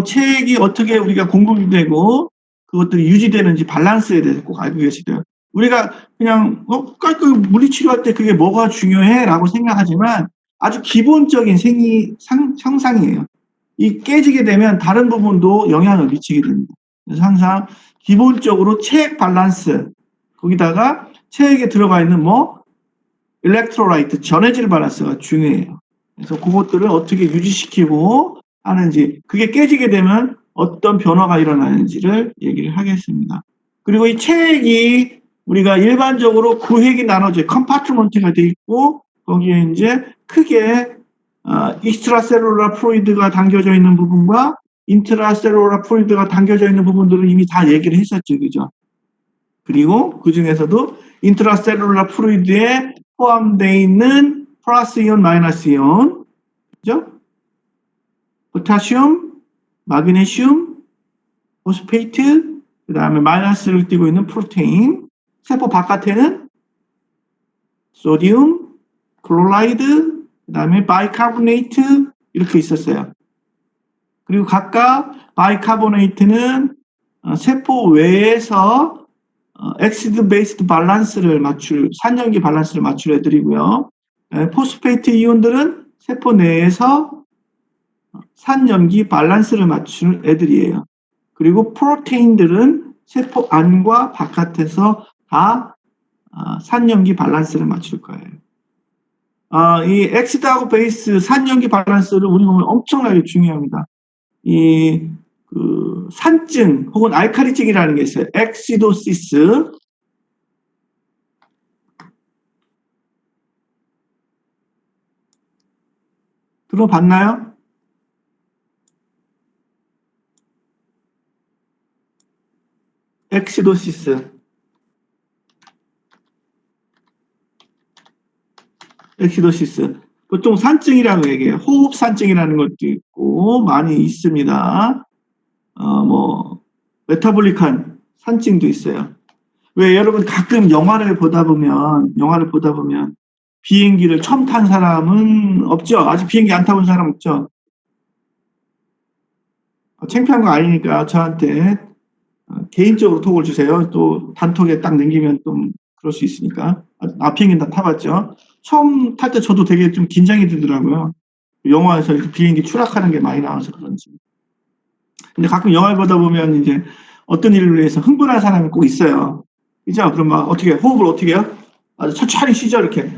체액이 어떻게 우리가 공급이 되고 그것들이 유지되는지 밸런스에 대해서 꼭 알고 계시고요. 우리가 그냥 물리치료할 때 그게 뭐가 중요해? 라고 생각하지만 아주 기본적인 형상이에요. 이 깨지게 되면 다른 부분도 영향을 미치게 됩니다. 그래서 항상 기본적으로 체액 밸런스 거기다가 체액에 들어가 있는 일렉트로라이트 전해질 밸런스가 중요해요. 그래서 그것들을 어떻게 유지시키고 하는지 그게 깨지게 되면 어떤 변화가 일어나는지를 얘기를 하겠습니다. 그리고 이 체액이 우리가 일반적으로 구획이 나눠져 컴파트먼트가 돼 있고 거기에 이제 크게 익스트라셀룰라 플루이드가 담겨져 있는 부분과 인트라셀룰라 플루이드가 담겨져 있는 부분들을 이미 다 얘기를 했었죠. 그죠? 그리고 그 중에서도 인트라셀룰라 플루이드에 포함되어 있는 플러스 이온, 마이너스 이온, 그죠? 포타슘, 마그네슘, 포스페이트, 그 다음에 마이너스를 띠고 있는 프로테인, 세포 바깥에는 소디움, 클로라이드, 그 다음에 바이카보네이트 이렇게 있었어요. 그리고 각각 바이카보네이트는 세포 외에서 엑시드 베이스드 밸런스를 산염기 밸런스를 맞출 애들이고요. 포스페이트 이온들은 세포 내에서 산염기 밸런스를 맞출 애들이에요. 그리고 프로테인들은 세포 안과 바깥에서 다 산염기 밸런스를 맞출 거예요. 이 엑시드하고 베이스 산염기 밸런스를 우리 몸에 엄청나게 중요합니다. 그 산증 혹은 알칼리증이라는 게 있어요. 엑시도시스. 들어봤나요? 엑시도시스. 엑시도시스. 보통 산증이라고 얘기해요. 호흡산증이라는 것도 있고 많이 있습니다. 메타볼릭한 산증도 있어요. 왜 여러분 가끔 영화를 보다 보면 비행기를 처음 탄 사람은 없죠? 아직 비행기 안 타본 사람 없죠? 창피한 거 아니니까 저한테 개인적으로 톡을 주세요. 또 단톡에 딱 남기면 좀 그럴 수 있으니까. 비행기 다 타봤죠? 처음 탈 때 저도 되게 좀 긴장이 되더라고요. 영화에서 이렇게 비행기 추락하는 게 많이 나와서 그런지. 근데 가끔 영화를 보다 보면 이제 어떤 일을 위해서 흥분한 사람이 꼭 있어요. 그죠? 그럼 막 어떻게, 호흡을 어떻게 해요? 아주 천천히 쉬죠, 이렇게.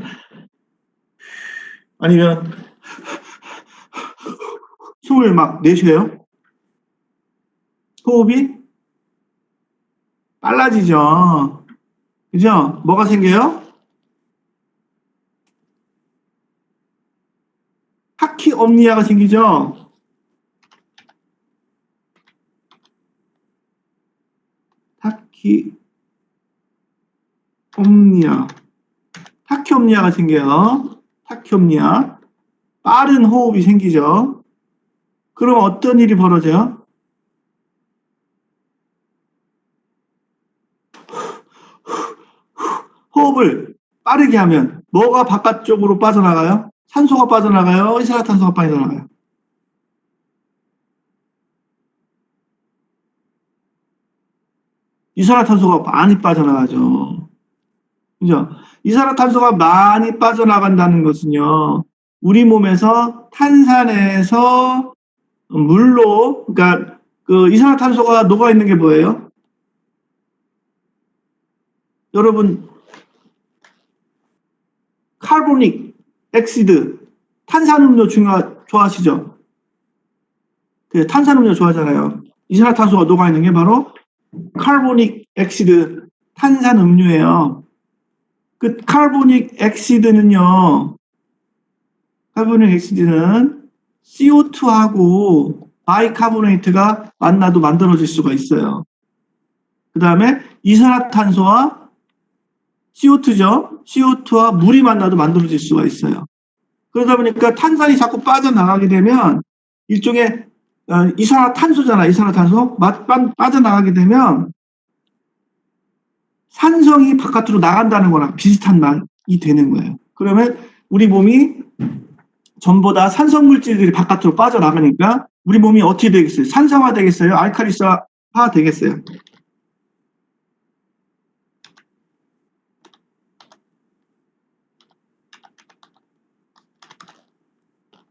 아니면 숨을 막 내쉬어요. 호흡이 빨라지죠. 그죠? 뭐가 생겨요? 타키옴니아가 생기죠? 타키옴니아. 타키옴니아가 생겨요. 타키옴니아. 빠른 호흡이 생기죠. 그럼 어떤 일이 벌어져요? 호흡을 빠르게 하면 뭐가 바깥쪽으로 빠져나가요? 산소가 빠져나가요? 이산화탄소가 빠져나가요? 이산화탄소가 많이 빠져나가죠. 그죠? 이산화탄소가 많이 빠져나간다는 것은요, 우리 몸에서 탄산에서 물로, 그러니까 그 이산화탄소가 녹아 있는 게 뭐예요? 여러분, 카보닉 엑시드, 탄산음료 좋아하시죠? 그 탄산음료 좋아하잖아요. 이산화탄소가 녹아 있는 게 바로 카보닉 엑시드, 탄산음료예요. 그 카보닉 엑시드는 CO2하고 바이카보네이트가 만나도 만들어질 수가 있어요. 그 다음에 이산화탄소와 CO2죠. CO2와 물이 만나도 만들어질 수가 있어요. 그러다 보니까 탄산이 자꾸 빠져나가게 되면 일종의 이산화탄소잖아. 이산화탄소 빠져나가게 되면 산성이 바깥으로 나간다는 거랑 비슷한 말이 되는 거예요. 그러면 우리 몸이 전부 다 산성 물질들이 바깥으로 빠져나가니까 우리 몸이 어떻게 되겠어요? 산성화 되겠어요? 알칼리성화 되겠어요?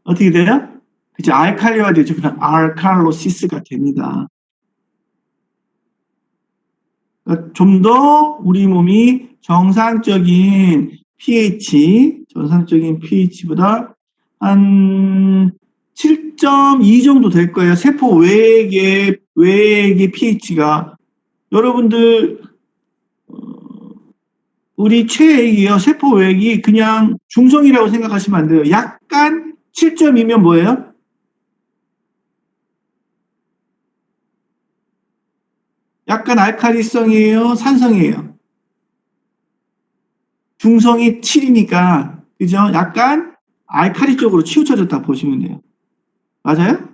어떻게 돼요? 그치, 알칼리화 되죠. 그냥 알칼로시스가 됩니다. 그러니까 좀 더 우리 몸이 정상적인 pH보다 한 7.2 정도 될 거예요. 세포 외액의 pH가. 여러분들, 우리 체액이요. 세포 외액이 그냥 중성이라고 생각하시면 안 돼요. 약간 7.2면 뭐예요? 약간 알칼리성이에요? 산성이에요? 중성이 7이니까, 그죠? 약간 알칼리 쪽으로 치우쳐졌다 보시면 돼요. 맞아요?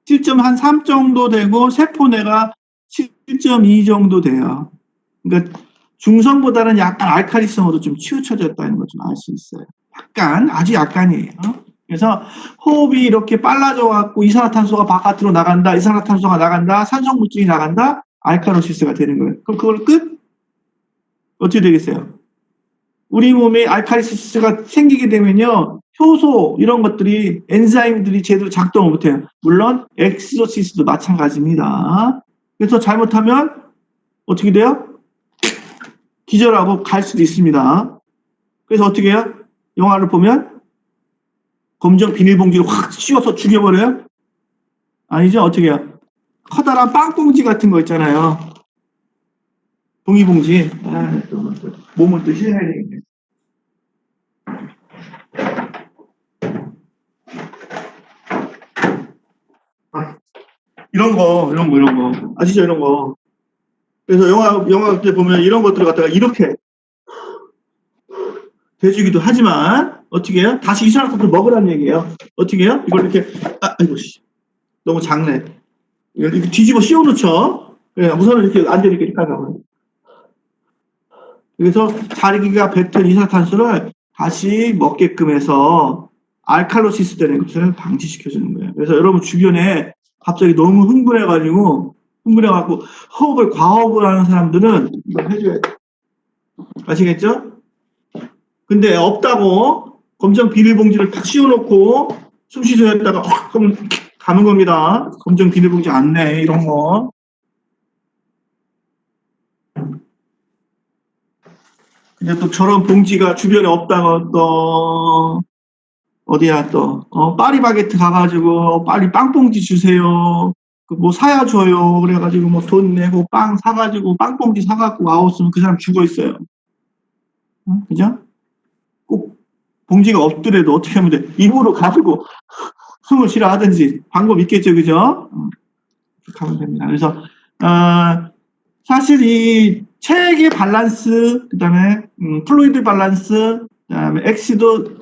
한7.3 정도 되고, 세포내가 7.2 정도 돼요. 그러니까 중성보다는 약간 알칼리성으로 좀 치우쳐졌다는 걸 좀 알 수 있어요. 약간, 아주 약간이에요. 그래서 호흡이 이렇게 빨라져 갖고 이산화탄소가 바깥으로 나간다, 이산화탄소가 나간다, 산성물질이 나간다, 알칼로시스가 되는 거예요. 그럼 그걸 끝? 어떻게 되겠어요? 우리 몸에 알칼리시스가 생기게 되면요, 효소 이런 것들이 엔자임들이 제대로 작동을 못해요. 물론 엑소시스도 마찬가지입니다. 그래서 잘못하면 어떻게 돼요? 기절하고 갈 수도 있습니다. 그래서 어떻게 해요? 영화를 보면 검정 비닐봉지를 확 씌워서 죽여버려요? 아니죠? 어떻게 해요? 커다란 빵봉지 같은 거 있잖아요. 종이봉지. 몸을 또 휘어야 되겠네. 이런 거. 아시죠? 이런 거. 그래서 영화 때 보면 이런 것들을 갖다가 이렇게 대주기도 하지만, 어떻게 해요? 다시 이산화탄소 먹으라는 얘기예요. 어떻게 해요? 이걸 이렇게, 아이고, 너무 작네. 이걸 이렇게 뒤집어 씌워놓죠? 네, 우선은 이렇게 앉아있게 이렇게 하고. 그래서 자기가 뱉은 이산화탄소를 다시 먹게끔 해서 알칼로시스 되는 것을 방지시켜주는 거예요. 그래서 여러분 주변에 갑자기 너무 흥분해갖고 과호흡을 하는 사람들은 이걸 해줘야 돼요. 아시겠죠? 근데 없다고 검정 비닐봉지를 탁 씌워놓고 숨 쉬셔야다가 그럼 가는 겁니다. 검정 비닐봉지 안내 이런 거. 근데 또 저런 봉지가 주변에 없다고 또 어디야 또 파리바게트 가가지고 빨리 빵봉지 주세요. 그 뭐 사야 줘요. 그래가지고 뭐 돈 내고 빵 사가지고 빵봉지 사갖고 와웃으면 그 사람 죽어 있어요. 그죠? 꼭 봉지가 없더라도 어떻게 하면 돼? 입으로 가지고 숨을 쉬라 하든지 방법 있겠죠, 그죠? 그렇게 하면 됩니다. 그래서 사실 이 체액의 밸런스, 그다음에 플루이드 밸런스, 그다음에 엑시드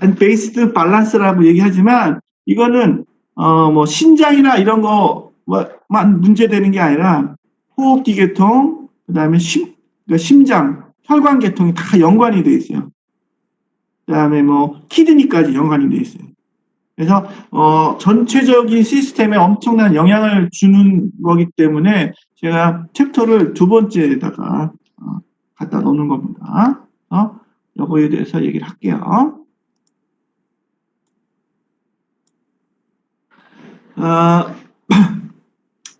앤 베이스드 밸런스라고 얘기하지만 이거는 뭐 신장이나 이런 거만 문제되는 게 아니라 호흡기 계통, 그다음에 그러니까 심장, 혈관 계통이 다 연관이 돼 있어요. 그다음에 뭐 키드니까지 연관이 돼 있어요. 그래서 전체적인 시스템에 엄청난 영향을 주는 거기 때문에 제가 챕터를 두 번째에다가 갖다 놓는 겁니다. 요거에 대해서 얘기를 할게요.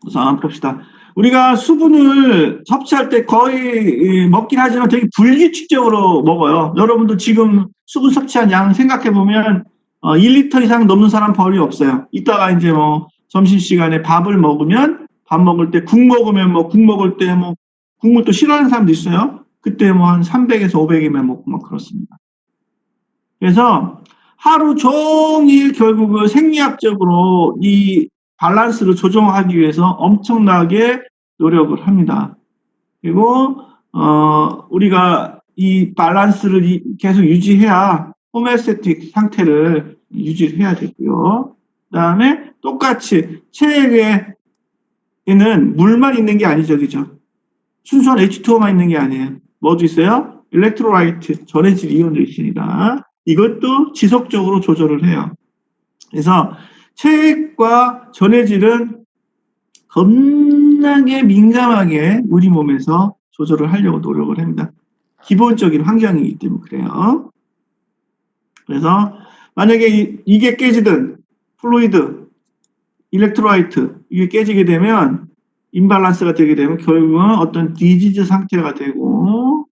우선 봅시다. 우리가 수분을 섭취할 때 거의 먹긴 하지만 되게 불규칙적으로 먹어요. 여러분도 지금 수분 섭취한 양 생각해 보면 1리터 이상 넘는 사람 거의 없어요. 이따가 이제 뭐 점심시간에 밥을 먹으면 밥 먹을 때 국 먹으면 뭐 국 먹을 때 뭐 국물 또 싫어하는 사람도 있어요. 그때 뭐 한 300에서 500ml 먹고 막 그렇습니다. 그래서 하루 종일 결국은 생리학적으로 이 밸런스를 조정하기 위해서 엄청나게 노력을 합니다. 그리고 우리가 이 밸런스를 계속 유지해야 호메오스테틱 상태를 유지해야 되고요. 그다음에 똑같이 체액에는 물만 있는 게 아니죠, 그죠? 순수한 H2O만 있는 게 아니에요. 뭐도 있어요? 일렉트로라이트, 전해질 이온도 있습니다. 이것도 지속적으로 조절을 해요. 그래서 체액과 전해질은 겁나게 민감하게 우리 몸에서 조절을 하려고 노력을 합니다. 기본적인 환경이기 때문에 그래요. 그래서 만약에 이게 깨지든 플루이드, 일렉트로라이트 이게 깨지게 되면 임밸런스가 되게 되면 결국은 어떤 디지즈 상태가 되고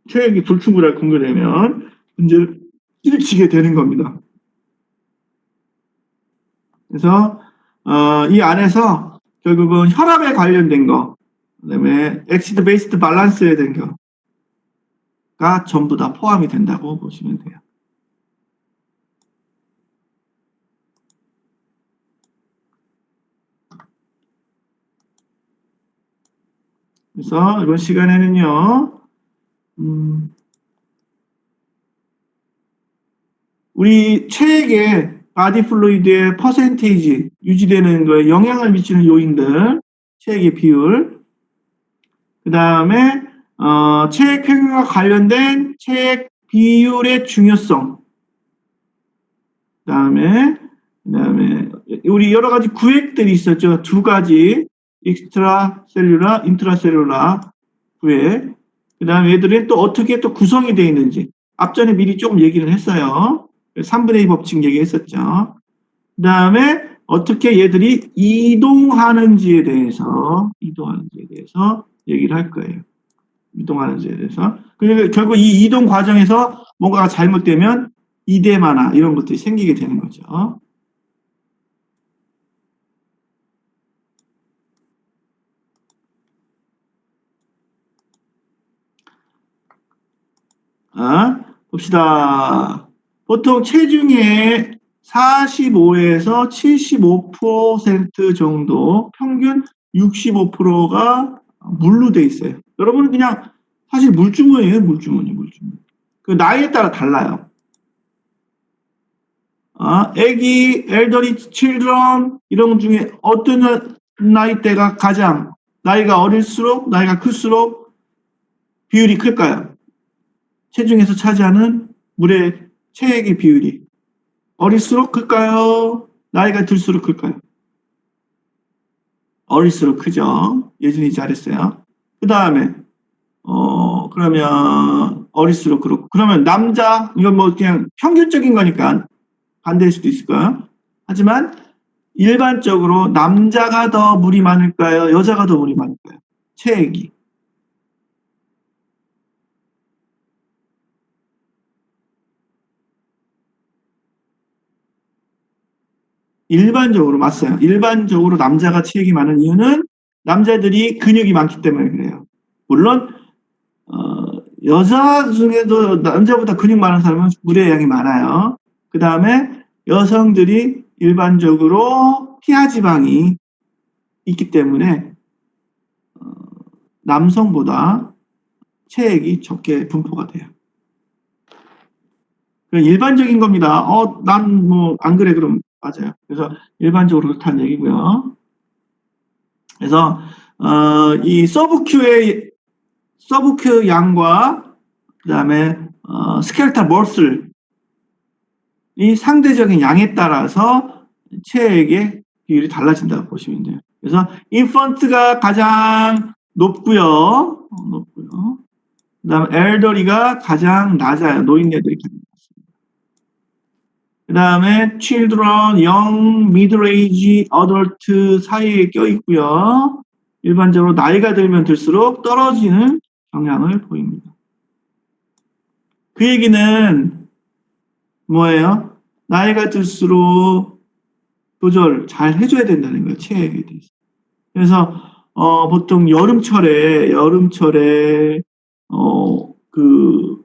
체액이 불충분하게 공급되면 문제를 일으키게 되는 겁니다. 그래서 이 안에서 결국은 혈압에 관련된 거, 그다음에 엑시드 베이스드 밸런스에 대한 거가 전부 다 포함이 된다고 보시면 돼요. 그래서 이번 시간에는요, 우리 체액의 바디 플루이드의 퍼센테이지 유지되는 거에 영향을 미치는 요인들, 체액의 비율, 그 다음에 체액 평균과 관련된 체액 비율의 중요성, 그 다음에 우리 여러 가지 구획들이 있었죠. 두 가지 익스트라 셀룰라, 인트라 셀룰라 구획. 그 다음에 얘들이 또 어떻게 또 구성이 되어 있는지 앞전에 미리 조금 얘기를 했어요. 3분의 2 법칙 얘기했었죠. 그 다음에 어떻게 얘들이 이동하는지에 대해서 얘기를 할 거예요. 이동하는지에 대해서. 그리고 결국 이 이동 과정에서 뭔가가 잘못되면 이데마나 이런 것들이 생기게 되는 거죠. 봅시다. 보통 체중의 45에서 75% 정도, 평균 65%가 물로 돼 있어요. 여러분 그냥 사실 물주머니예요, 물주머니. 그 나이에 따라 달라요. 애기, 엘더리, 칠드런 이런 것 중에 어떤 나이대가 가장 나이가 어릴수록 나이가 클수록 비율이 클까요? 체중에서 차지하는 물의 체액의 비율이 어릴수록 클까요? 나이가 들수록 클까요? 어릴수록 크죠. 예준이 잘했어요. 그 다음에 그러면 어릴수록 그렇고 그러면 남자 이건 뭐 그냥 평균적인 거니까 반대일 수도 있을까요? 하지만 일반적으로 남자가 더 물이 많을까요? 여자가 더 물이 많을까요? 체액이. 일반적으로 맞어요. 일반적으로 남자가 체액이 많은 이유는 남자들이 근육이 많기 때문에 그래요. 물론 여자 중에도 남자보다 근육 많은 사람은 물의 양이 많아요. 그 다음에 여성들이 일반적으로 피하지방이 있기 때문에 남성보다 체액이 적게 분포가 돼요. 일반적인 겁니다. 난 뭐 안 그래 그럼 맞아요. 그래서 일반적으로 그렇다는 얘기고요. 그래서 이 서브큐 양과 그다음에 스켈레탈 머슬 이 상대적인 양에 따라서 체액의 비율이 달라진다고 보시면 돼요. 그래서 인펀트가 가장 높고요. 그 다음 엘더리가 가장 낮아요. 노인네들이 가장 낮습니다. 그 다음에 children, young, middle age, adult 사이에 껴있고요. 일반적으로 나이가 들면 들수록 떨어지는 경향을 보입니다. 그 얘기는 뭐예요? 나이가 들수록 조절 잘 해줘야 된다는 거예요. 체액에 대해서. 그래서 보통 여름철에 그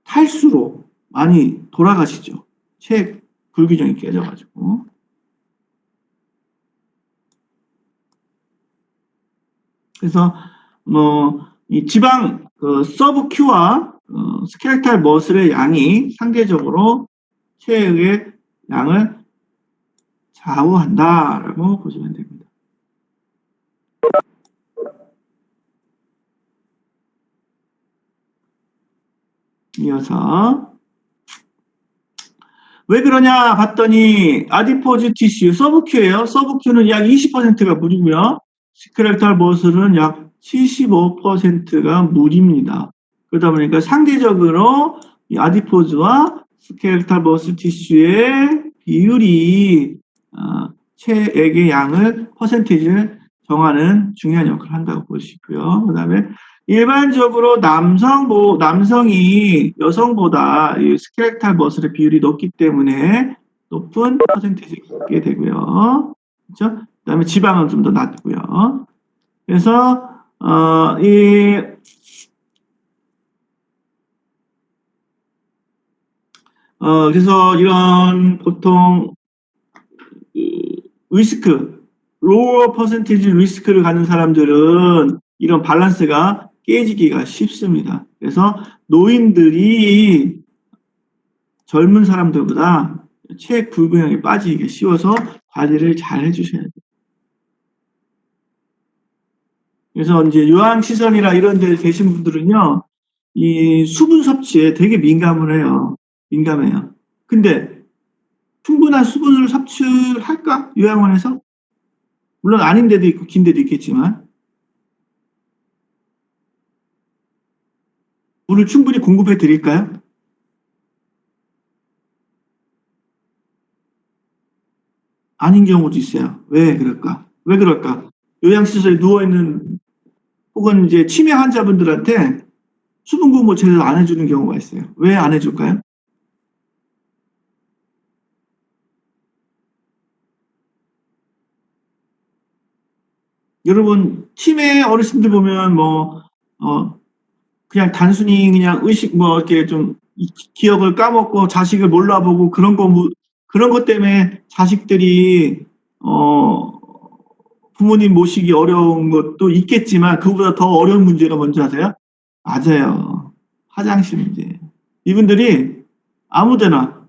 탈수로 많이 돌아가시죠. 체액 불균형이 깨져가지고. 그래서 이 지방 서브큐와 스켈레탈 머슬의 양이 상대적으로 체액의 양을 좌우한다라고 보시면 됩니다. 이어서 왜 그러냐 봤더니 아디포즈 티슈 서브큐예요. 서브큐는 약 20%가 물이고요. 스켈레탈 머슬은 약 75%가 물입니다. 그러다 보니까 상대적으로 이 아디포즈와 스켈레탈 머슬 티슈의 비율이 체액의 양을 퍼센테이지를 정하는 중요한 역할을 한다고 보시고요. 그 다음에 일반적으로 남성이 여성보다 이 스켈레탈 머슬의 비율이 높기 때문에 높은 퍼센테이지를 갖게 되고요. 그렇죠? 그 다음에 지방은 좀 더 낮고요. 그래서 그래서 이런 보통 리스크, 로어 퍼센티지 리스크를 가진 사람들은 이런 밸런스가 깨지기가 쉽습니다. 그래서 노인들이 젊은 사람들보다 체액 불균형에 빠지기가 쉬워서 관리를 잘 해주셔야 돼요. 그래서 이제 요양시설이나 이런 데 계신 분들은요, 이 수분 섭취에 되게 민감해요. 근데 충분한 수분을 섭취할까? 요양원에서? 물론 아닌 데도 있고 긴 데도 있겠지만 물을 충분히 공급해 드릴까요? 아닌 경우도 있어요. 왜 그럴까? 왜 그럴까? 요양시설에 누워있는 혹은 이제 치매 환자분들한테 수분 공급 제대로 안 해주는 경우가 있어요. 왜 안 해줄까요? 여러분 치매 어르신들 보면 그냥 단순히 그냥 의식 이렇게 좀 기억을 까먹고 자식을 몰라보고 그런 것 때문에 자식들이 어 부모님 모시기 어려운 것도 있겠지만 그보다 더 어려운 문제가 뭔지 아세요? 맞아요. 화장실 문제. 이분들이 아무데나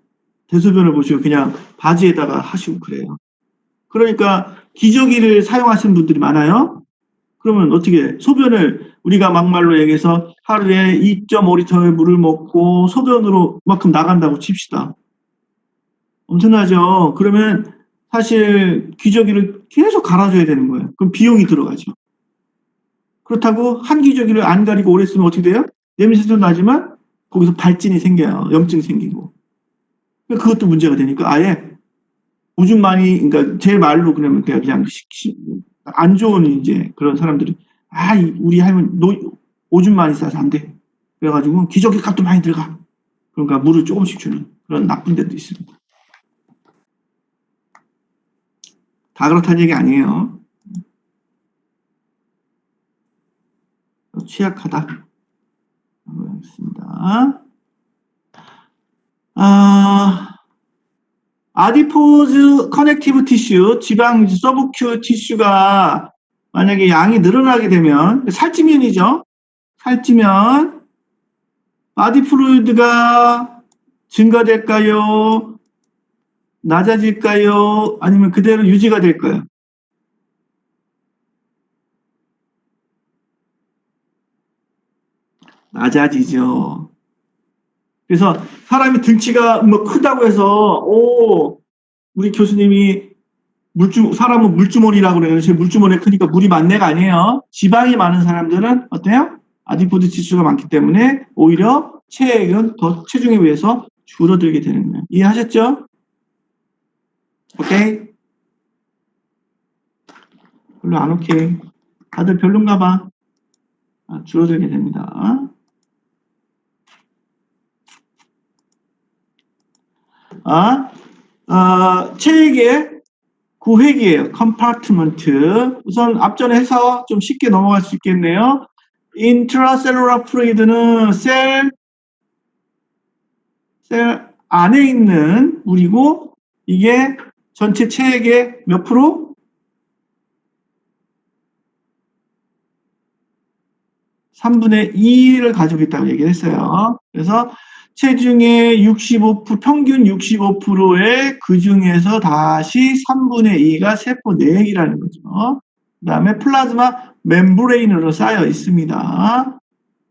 대소변을 보시고 그냥 바지에다가 하시고 그래요. 그러니까 기저귀를 사용하시는 분들이 많아요. 그러면 어떻게 소변을 우리가 막말로 얘기해서 하루에 2.5리터의 물을 먹고 소변으로 만큼 나간다고 칩시다. 엄청나죠. 그러면 사실 기저귀를 계속 갈아줘야 되는 거예요. 그럼 비용이 들어가죠. 그렇다고 한 기저귀를 안 가리고 오래 쓰면 어떻게 돼요? 냄새도 나지만 거기서 발진이 생겨요. 염증 생기고. 그것도 문제가 되니까 아예 오줌 많이, 그러니까 제 말로 그냥 안 좋은 이제 그런 사람들이 우리 할머니 오줌 많이 싸서 안 돼. 그래가지고 기저귀 값도 많이 들어가. 그러니까 물을 조금씩 주는 그런 나쁜 데도 있습니다. 다 그렇다는 얘기 아니에요. 취약하다. 알겠습니다. 아디포즈 커넥티브 티슈, 지방 서브큐 티슈가 만약에 양이 늘어나게 되면 살찌면이죠. 살찌면 바디 플루이드가 증가될까요? 낮아질까요? 아니면 그대로 유지가 될까요? 낮아지죠. 그래서 사람이 등치가 뭐 크다고 해서 우리 교수님이 사람은 물주머니라고 그래요. 제 물주머니가 크니까 물이 많네가 아니에요. 지방이 많은 사람들은 어때요? 아디포스 지수가 많기 때문에 오히려 체액은 더 체중에 비해서 줄어들게 되는 거예요. 이해하셨죠? 오케이? 별로 안 오케이. 다들 별론가 봐. 줄어들게 됩니다. 체액의 구획이에요. 컴파트먼트. 우선 앞전에 해서 좀 쉽게 넘어갈 수 있겠네요. 인트라셀룰라 플루이드는 셀 안에 있는 물이고 이게 전체 체액의 몇 프로? 3분의 2를 가지고 있다고 얘기를 했어요. 그래서 체중의 65%, 평균 65%의 그 중에서 다시 3분의 2가 세포 내액이라는 거죠. 그 다음에 플라즈마 멤브레인으로 쌓여 있습니다.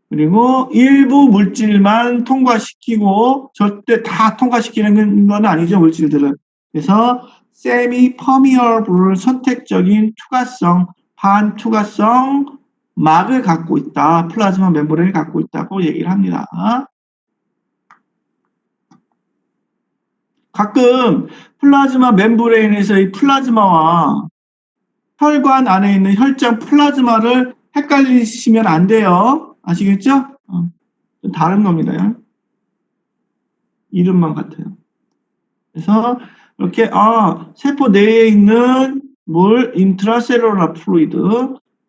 그리고 일부 물질만 통과시키고 절대 다 통과시키는 건 아니죠, 물질들은. 그래서 세미 퍼미어블 선택적인 투과성, 반투과성 막을 갖고 있다. 플라즈마 멤브레인을 갖고 있다고 얘기를 합니다. 가끔 플라즈마 멤브레인에서 이 플라즈마와 혈관 안에 있는 혈장 플라즈마를 헷갈리시면 안 돼요. 아시겠죠? 다른 겁니다. 이름만 같아요. 그래서 이렇게 세포 내에 있는 물 인트라셀룰라 플루이드,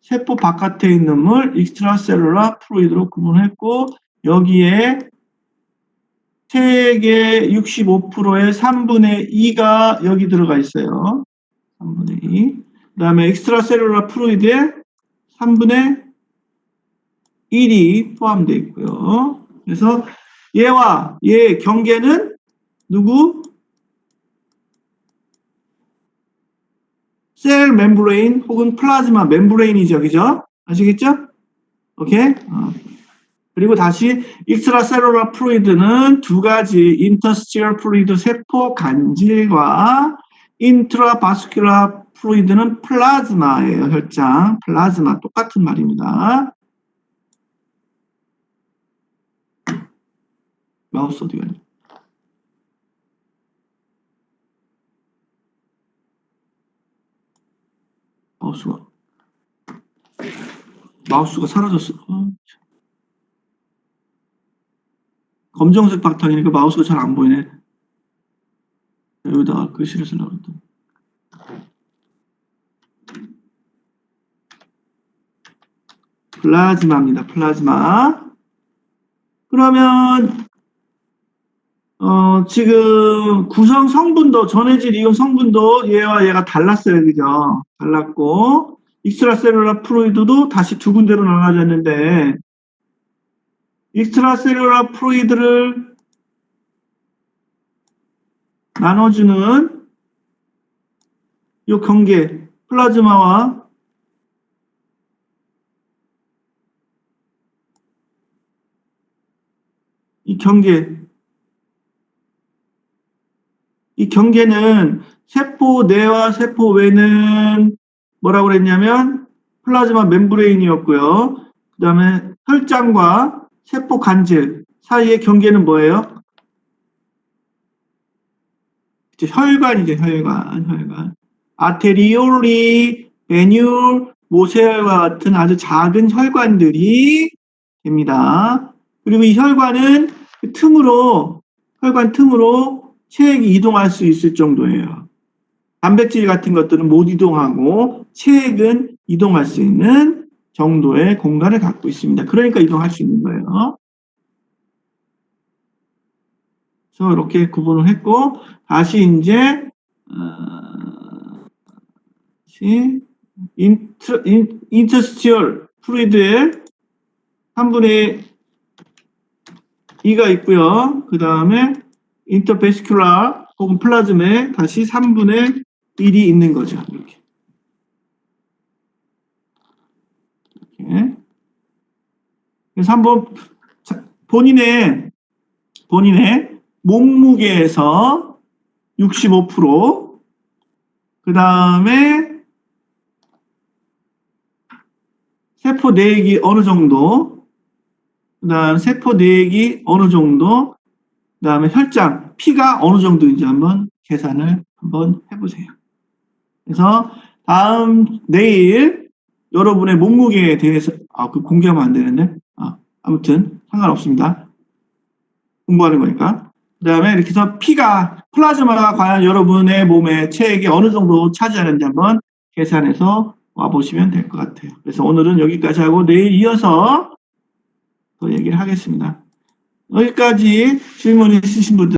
세포 바깥에 있는 물 익스트라셀룰라 플루이드로 구분했고 여기에 체액의 65%의 3분의 2가 여기 들어가 있어요. 3분의 2. 그 다음에 익스트라셀룰라 플루이드에 3분의 1이 포함되어 있고요. 그래서 얘와 얘의 경계는 누구? 셀 멤브레인 혹은 플라즈마 멤브레인이죠. 그죠? 아시겠죠? 오케이? 그리고 다시 익스트라셀룰라 플루이드는 두 가지 인터스티얼 플루이드 세포 간질과 인트라바스큘라 플루이드는 플라즈마예요. 혈장 플라즈마 똑같은 말입니다. 마우스 어디 가냐? 마우스가 사라졌어. 검정색 바탕이니까 마우스가 잘 안 보이네. 여기다가 글씨를 쓰려고 했더니. 플라즈마입니다. 플라즈마. 그러면 지금 구성 성분도 전해질 이온 성분도 얘와 얘가 달랐어요. 그죠? 달랐고 익스트라셀룰라 플루이드도 다시 두 군데로 나눠졌는데 익스트라셀룰라 플루이드를 나눠주는 이 경계 플라즈마와 이 경계는 세포 내와 세포 외는 뭐라고 그랬냐면 플라즈마 멤브레인이었고요. 그 다음에 혈장과 세포 간질 사이의 경계는 뭐예요? 혈관이죠, 혈관. 아테리올리, 베뉴, 모세혈과 같은 아주 작은 혈관들이 됩니다. 그리고 이 혈관은 혈관 틈으로 체액이 이동할 수 있을 정도예요. 단백질 같은 것들은 못 이동하고 체액은 이동할 수 있는 정도의 공간을 갖고 있습니다. 그러니까 이동할 수 있는 거예요. 그래서 이렇게 구분을 했고 다시 이제 인터스티얼 플루이드에 3분의 2가 있고요. 그 다음에 인터베스큘라 혹은 플라즘에 다시 3분의 1이 있는 거죠. 이렇게. 그래서 한번 본인의 몸무게에서 65%, 그 다음에 세포 내액이 어느 정도, 그 다음 세포 내액이 어느 정도, 그 다음에 혈장, 피가 어느 정도인지 한번 계산을 한번 해보세요. 그래서 내일 여러분의 몸무게에 대해서, 그 공개하면 안 되는데, 아무튼 상관없습니다. 공부하는 거니까. 그 다음에 이렇게 해서 플라즈마가 과연 여러분의 몸의 체액이 어느 정도 차지하는지 한번 계산해서 와보시면 될 것 같아요. 그래서 오늘은 여기까지 하고 내일 이어서 또 얘기를 하겠습니다. 여기까지 질문 있으신 분들